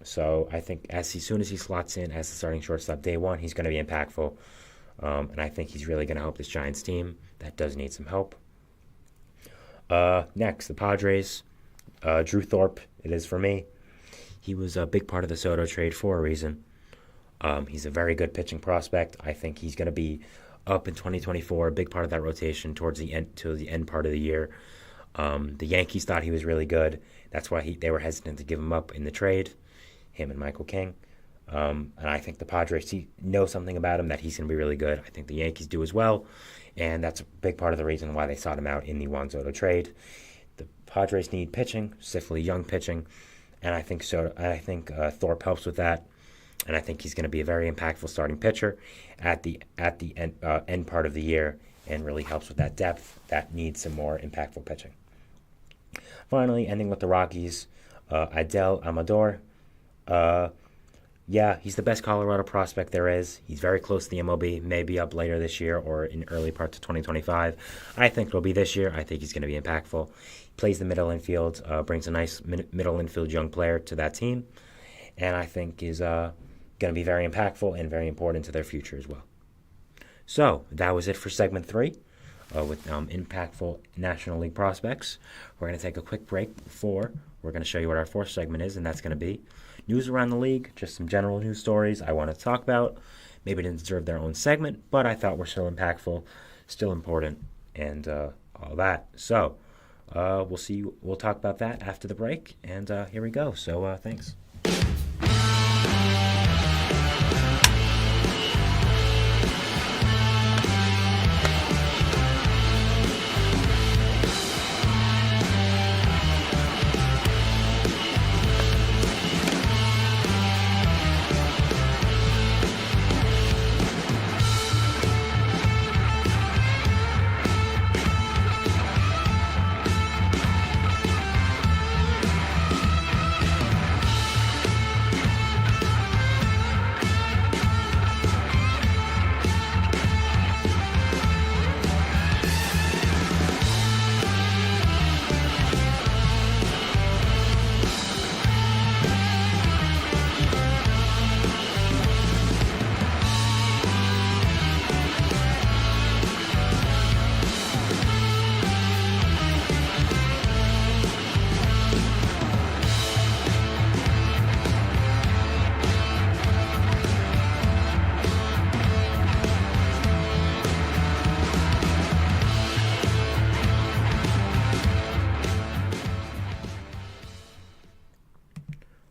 So I think as soon as he slots in as the starting shortstop day one, he's going to be impactful. And I think he's really going to help this Giants team that does need some help. Next, the Padres. Drew Thorpe, it is for me. He was a big part of the Soto trade for a reason. He's a very good pitching prospect. I think he's going to be up in 2024, a big part of that rotation to the end part of the year. The Yankees thought he was really good. That's why they were hesitant to give him up in the trade, him and Michael King. And I think the Padres know something about him that he's going to be really good. I think the Yankees do as well, and that's a big part of the reason why they sought him out in the Juan Soto trade. The Padres need pitching, specifically young pitching, and I think Thorpe helps with that. And I think he's going to be a very impactful starting pitcher at the end part of the year, and really helps with that depth that needs some more impactful pitching. Finally, ending with the Rockies, Adel Amador. He's the best Colorado prospect there is. He's very close to the MLB, maybe up later this year or in early parts of 2025. I think it'll be this year. I think he's going to be impactful. He plays the middle infield, brings a nice middle infield young player to that team, and I think is going to be very impactful and very important to their future as well. So that was it for segment 3 with impactful National League prospects. We're going to take a quick break before we're going to show you what our fourth segment is, and that's going to be news around the league, just some general news stories I want to talk about. Maybe didn't deserve their own segment, but I thought were still impactful, still important, and all that. So we'll talk about that after the break, and here we go. So thanks.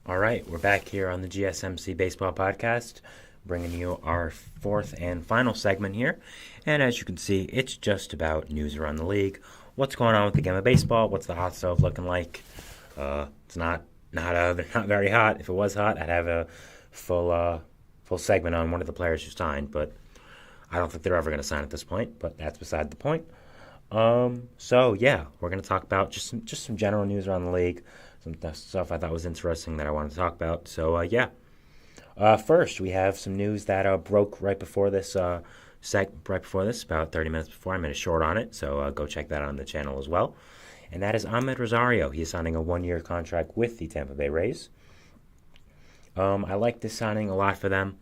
All right, we're back here on the GSMC Baseball Podcast, bringing you our fourth and final segment here. And as you can see, it's just about news around the league. What's going on with the game of baseball? What's the hot stove looking like? It's not very hot. If it was hot, I'd have a full segment on one of the players who signed, but I don't think they're ever going to sign at this point. But that's beside the point. So yeah, we're going to talk about just some general news around the league. Some stuff I thought was interesting that I wanted to talk about. So, first, we have some news that broke right before this, about 30 minutes before. I made a short on it, so go check that out on the channel as well. And that is Ahmed Rosario. He is signing a 1-year contract with the Tampa Bay Rays. I like this signing a lot for them.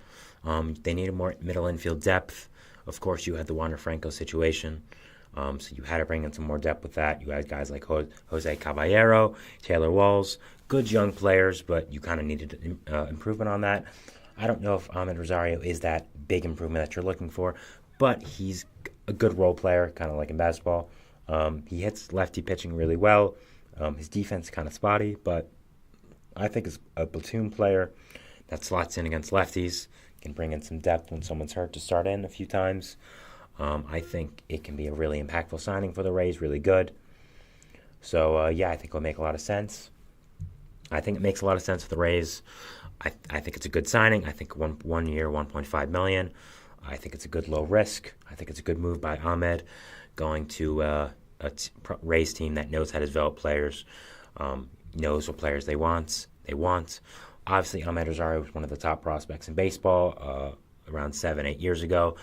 They needed more middle infield depth. Of course, you had the Wander Franco situation. So you had to bring in some more depth with that. You had guys like Jose Caballero, Taylor Walls, good young players, but you kind of needed improvement on that. I don't know if Ahmed Rosario is that big improvement that you're looking for, but he's a good role player, kind of like in basketball. He hits lefty pitching really well. His defense is kind of spotty, but I think is a platoon player that slots in against lefties, can bring in some depth when someone's hurt to start in a few times. I think it can be a really impactful signing for the Rays, really good. So, I think it'll make a lot of sense. I think it makes a lot of sense for the Rays. I think it's a good signing. I think one year, $1.5 million. I think it's a good low risk. I think it's a good move by Ahmed going to Rays team that knows how to develop players, knows what players they want. Obviously, Ahmed Rosario was one of the top prospects in baseball around 7-8 years ago.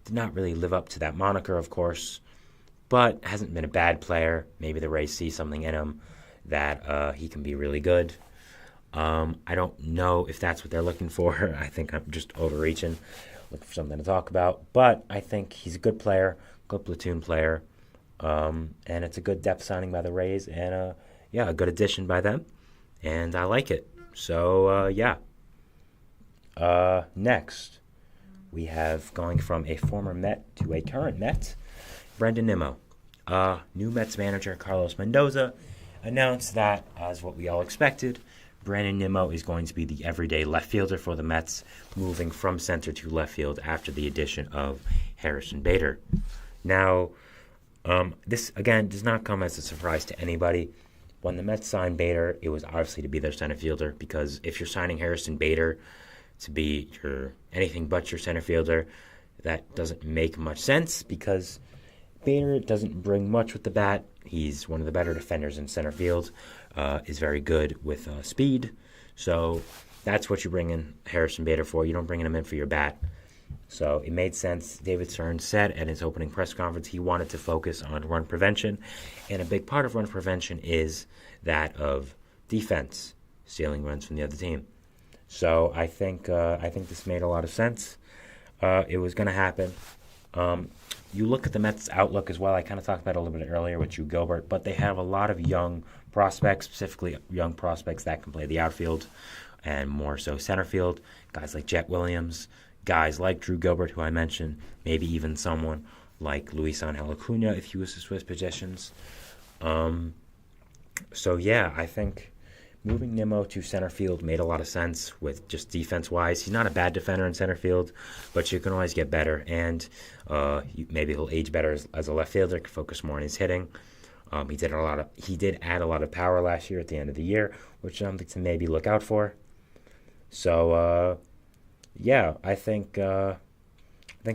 Did not really live up to that moniker, of course, but hasn't been a bad player. Maybe the Rays see something in him that he can be really good. I don't know if that's what they're looking for. I think I'm just overreaching, looking for something to talk about. But I think he's a good player, good platoon player, and it's a good depth signing by the Rays, and a good addition by them, and I like it. So, next, we have going from a former Met to a current Met, Brendan Nimmo. New Mets manager Carlos Mendoza announced that, as what we all expected, Brandon Nimmo is going to be the everyday left fielder for the Mets, moving from center to left field after the addition of Harrison Bader. Now, this, again, does not come as a surprise to anybody. When the Mets signed Bader, it was obviously to be their center fielder, because if you're signing Harrison Bader to be anything but your center fielder, that doesn't make much sense, because Bader doesn't bring much with the bat. He's one of the better defenders in center field, is very good with speed. So that's what you bring in Harrison Bader for. You don't bring him in for your bat. So it made sense. David Stern said at his opening press conference he wanted to focus on run prevention, and a big part of run prevention is that of defense, stealing runs from the other team. So I think this made a lot of sense. It was going to happen. You look at the Mets' outlook as well. I kind of talked about it a little bit earlier with Drew Gilbert, but they have a lot of young prospects, specifically young prospects that can play the outfield and more so center field. Guys like Jet Williams, guys like Drew Gilbert, who I mentioned, maybe even someone like Luis Angel Acuna if he was to switch positions. I think moving Nimmo to center field made a lot of sense with just defense-wise. He's not a bad defender in center field, but you can always get better, and maybe he'll age better as a left fielder, can focus more on his hitting. He did add a lot of power last year at the end of the year, which is something to maybe look out for. So, I think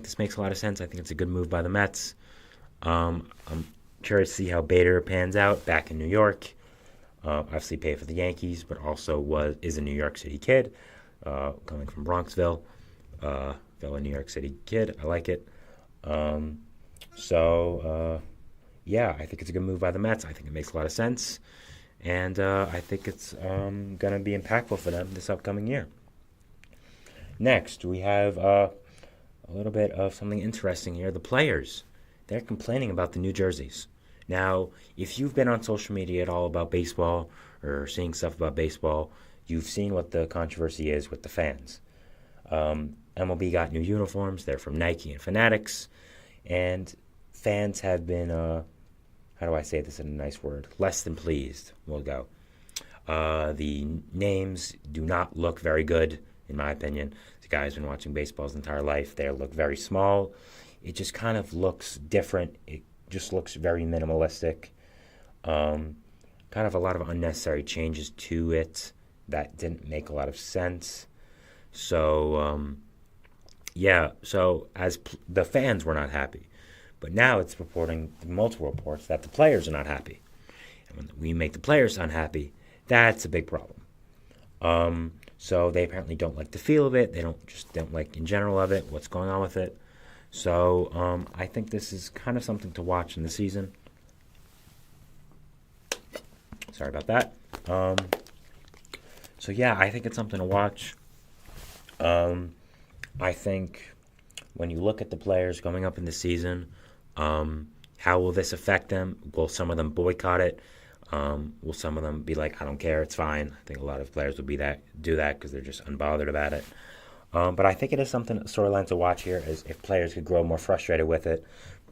this makes a lot of sense. I think it's a good move by the Mets. I'm curious to see how Bader pans out back in New York. Obviously paid for the Yankees, but also is a New York City kid, coming from Bronxville. Fellow New York City kid. I like it. I think it's a good move by the Mets. I think it makes a lot of sense. And I think it's going to be impactful for them this upcoming year. Next, we have a little bit of something interesting here. The players, they're complaining about the new jerseys. Now, if you've been on social media at all about baseball or seeing stuff about baseball, you've seen what the controversy is with the fans. MLB got new uniforms. They're from Nike and Fanatics. And fans have been, how do I say this in a nice word? Less than pleased. We'll go. The names do not look very good, in my opinion. The guy's been watching baseball his entire life. They look very small. It just kind of looks different. It just looks very minimalistic. Kind of a lot of unnecessary changes to it that didn't make a lot of sense. So, the fans were not happy. But now it's reporting multiple reports that the players are not happy. And when we make the players unhappy, that's a big problem. So they apparently don't like the feel of it. They don't like in general of it, what's going on with it. So I think this is kind of something to watch in the season. Sorry about that. I think it's something to watch. I think when you look at the players coming up in the season, how will this affect them? Will some of them boycott it? Will some of them be like, I don't care, it's fine? I think a lot of players will do that because they're just unbothered about it. But I think it is something, a storyline to watch here, is if players could grow more frustrated with it,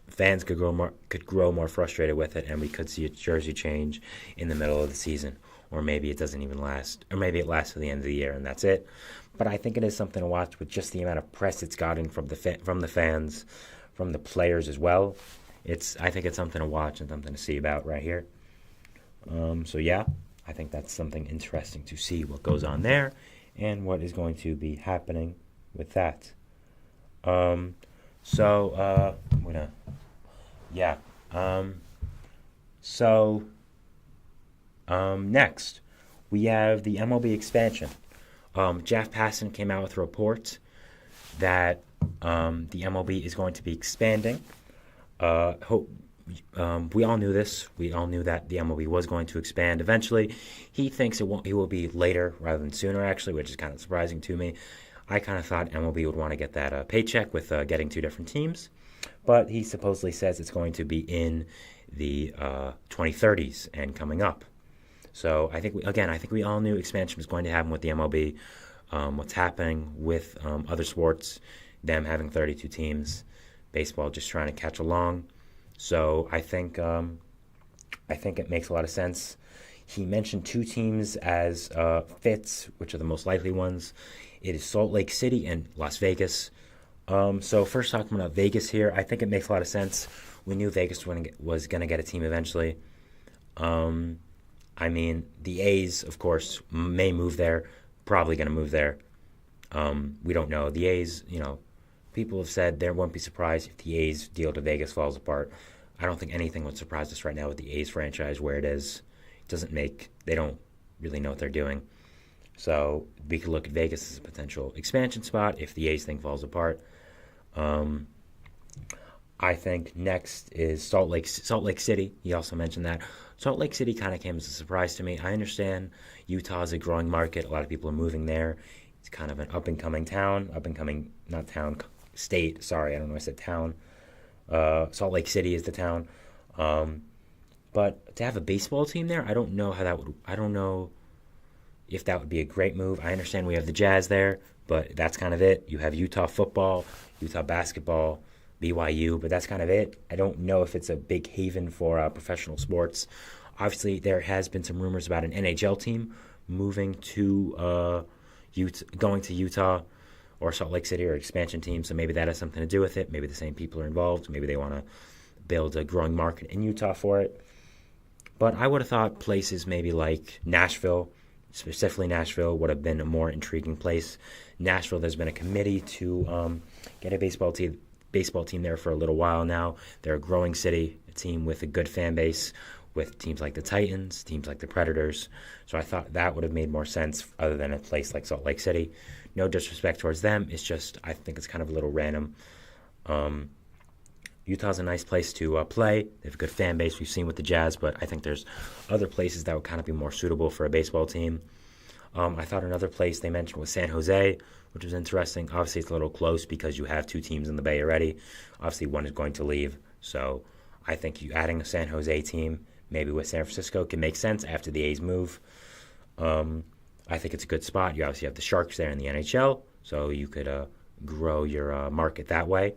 fans could grow more frustrated with it, and we could see a jersey change in the middle of the season, or maybe it doesn't even last, or maybe it lasts to the end of the year and that's it. But I think it is something to watch with just the amount of press it's gotten from the fans, from the players as well. I think it's something to watch and something to see about right here. I think that's something interesting to see what goes on there and what is going to be happening with that. So, next, we have the MLB expansion. Jeff Passan came out with a report that the MLB is going to be expanding. We all knew this. We all knew that the MLB was going to expand eventually. He thinks it will be later rather than sooner, actually, which is kind of surprising to me. I kind of thought MLB would want to get that paycheck with getting 2 different teams. But he supposedly says it's going to be in the 2030s and coming up. So I think we all knew expansion was going to happen with the MLB. What's happening with other sports, them having 32 teams, baseball just trying to catch along. So I think it makes a lot of sense. He mentioned 2 teams as fits, which are the most likely ones. It is Salt Lake City and Las Vegas. So first talking about Vegas here, I think it makes a lot of sense. We knew Vegas was going to get a team eventually. I mean, the A's, of course, may move there, probably going to move there. We don't know. The A's, people have said they won't be surprised if the A's deal to Vegas falls apart. I don't think anything would surprise us right now with the A's franchise where it is. They don't really know what they're doing. So we could look at Vegas as a potential expansion spot if the A's thing falls apart. I think next is Salt Lake City. He also mentioned that. Salt Lake City kind of came as a surprise to me. I understand Utah is a growing market. A lot of people are moving there. It's kind of an up-and-coming state. Sorry, I don't know why I said town. Salt Lake City is the town. But to have a baseball team there, I don't know if that would be a great move. I understand we have the Jazz there, but that's kind of it. You have Utah football, Utah basketball, BYU, but that's kind of it. I don't know if it's a big haven for professional sports. Obviously, there has been some rumors about an NHL team moving to going to Utah or Salt Lake City or expansion team, so maybe that has something to do with it. Maybe the same people are involved. Maybe they want to build a growing market in Utah for it. But I would have thought places maybe like Nashville, specifically Nashville, would have been a more intriguing place. Nashville, there's been a committee to get a baseball team there for a little while now. They're a growing city, a team with a good fan base, with teams like the Titans, teams like the Predators. So I thought that would have made more sense other than a place like Salt Lake City. No disrespect towards them. It's just I think it's kind of a little random. Utah's a nice place to play. They have a good fan base. We've seen with the Jazz, but I think there's other places that would kind of be more suitable for a baseball team. I thought another place they mentioned was San Jose, which was interesting. Obviously, it's a little close because you have 2 teams in the Bay already. Obviously, one is going to leave. So I think you adding a San Jose team, maybe with San Francisco, can make sense after the A's move. I think it's a good spot. You obviously have the Sharks there in the NHL, so you could grow your market that way.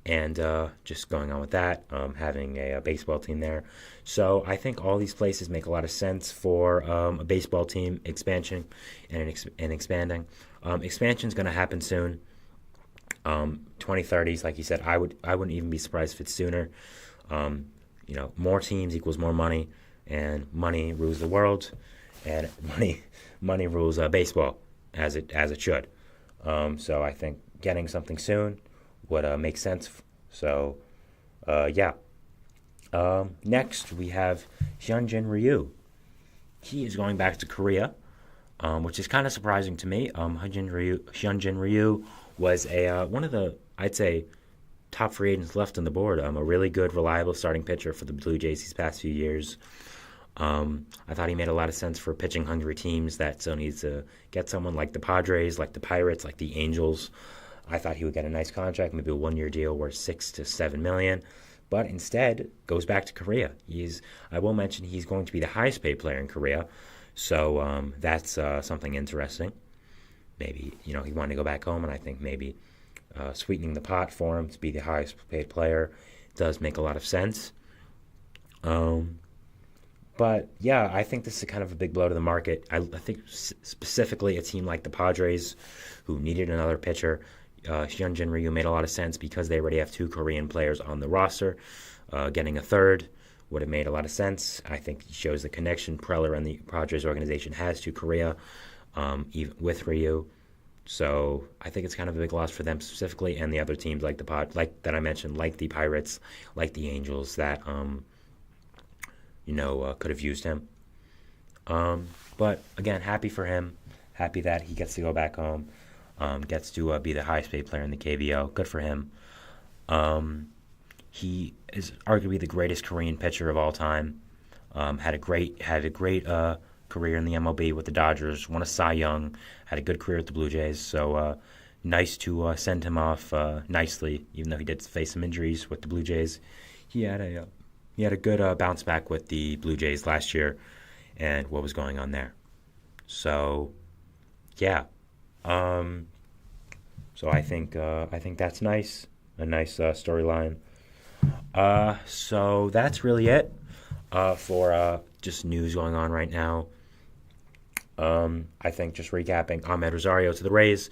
And just going on with that, having a baseball team there. So I think all these places make a lot of sense for a baseball team expansion and expanding. Expansion is going to happen soon. 2030s, like you said, I wouldn't even be surprised if it's sooner. More teams equals more money, and money rules the world, and money rules baseball as it should. So I think getting something soon would make sense. So, yeah. Next, we have Hyunjin Ryu. He is going back to Korea, which is kind of surprising to me. Hyunjin Ryu was one of the, I'd say, top free agents left on the board. A really good, reliable starting pitcher for the Blue Jays these past few years. I thought he made a lot of sense for pitching hungry teams that so needs to get someone like the Padres, like the Pirates, like the Angels. I thought he would get a nice contract, maybe a 1-year deal worth $6 to $7 million, but instead goes back to Korea. I will mention he's going to be the highest paid player in Korea, so that's something interesting. Maybe he wanted to go back home, and I think maybe sweetening the pot for him to be the highest paid player does make a lot of sense. But yeah, I think this is kind of a big blow to the market. I think specifically a team like the Padres, who needed another pitcher, Hyunjin Ryu made a lot of sense because they already have 2 Korean players on the roster. Getting a third would have made a lot of sense. I think it shows the connection Preller and the Padres organization has to Korea, even with Ryu. So I think it's kind of a big loss for them specifically, and the other teams like that I mentioned, like the Pirates, like the Angels, that could have used him. But again, happy for him. Happy that he gets to go back home. Gets to be the highest paid player in the KBO. Good for him. He is arguably the greatest Korean pitcher of all time. Had a great career in the MLB with the Dodgers. Won a Cy Young. Had a good career with the Blue Jays. So nice to send him off nicely, even though he did face some injuries with the Blue Jays. He had a good bounce back with the Blue Jays last year, and what was going on there. So, yeah. So I think that's nice. A nice storyline. So that's really it for just news going on right now. I think just recapping, Ahmed Rosario to the Rays.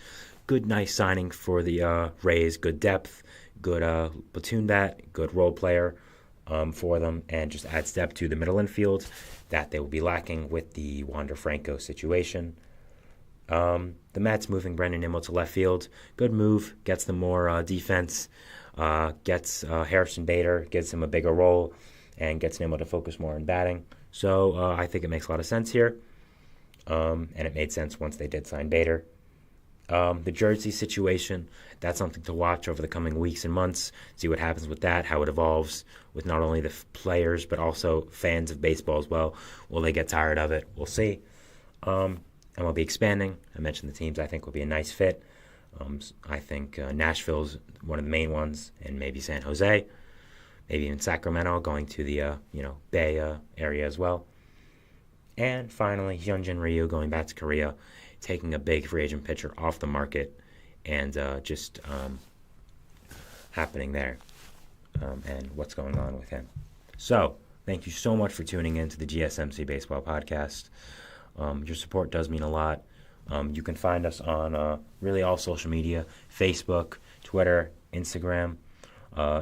Good, nice signing for the Rays. Good depth, good platoon bat, good role player for them, and just adds depth to the middle infield that they will be lacking with the Wander Franco situation. The Mets moving Brendan Nimmo to left field. Good move, gets them more defense, gets Harrison Bader, gives him a bigger role, and gets Nimmo to focus more on batting. So I think it makes a lot of sense here, and it made sense once they did sign Bader. The jersey situation, that's something to watch over the coming weeks and months, see what happens with that, how it evolves with not only the players but also fans of baseball as well. Will they get tired of it? We'll see. And we'll be expanding. I mentioned the teams I think will be a nice fit. I think Nashville's one of the main ones, and maybe San Jose, maybe even Sacramento, going to the Bay area as well. And finally, Hyunjin Ryu going back to Korea, taking a big free agent pitcher off the market, and just happening there, and what's going on with him. So, thank you so much for tuning in to the GSMC Baseball Podcast. Your support does mean a lot. You can find us on really all social media, Facebook, Twitter, Instagram,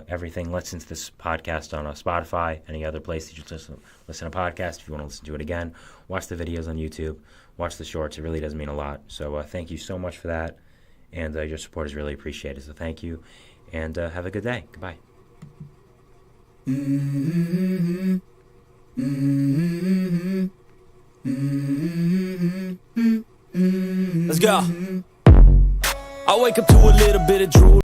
everything. Listen to this podcast on Spotify, any other place that you listen to podcasts. If you want to listen to it again, watch the videos on YouTube, watch the shorts. It really does mean a lot. So thank you so much for that, and your support is really appreciated. So thank you, and have a good day. Goodbye. Let's go. I wake up to a little bit of drool.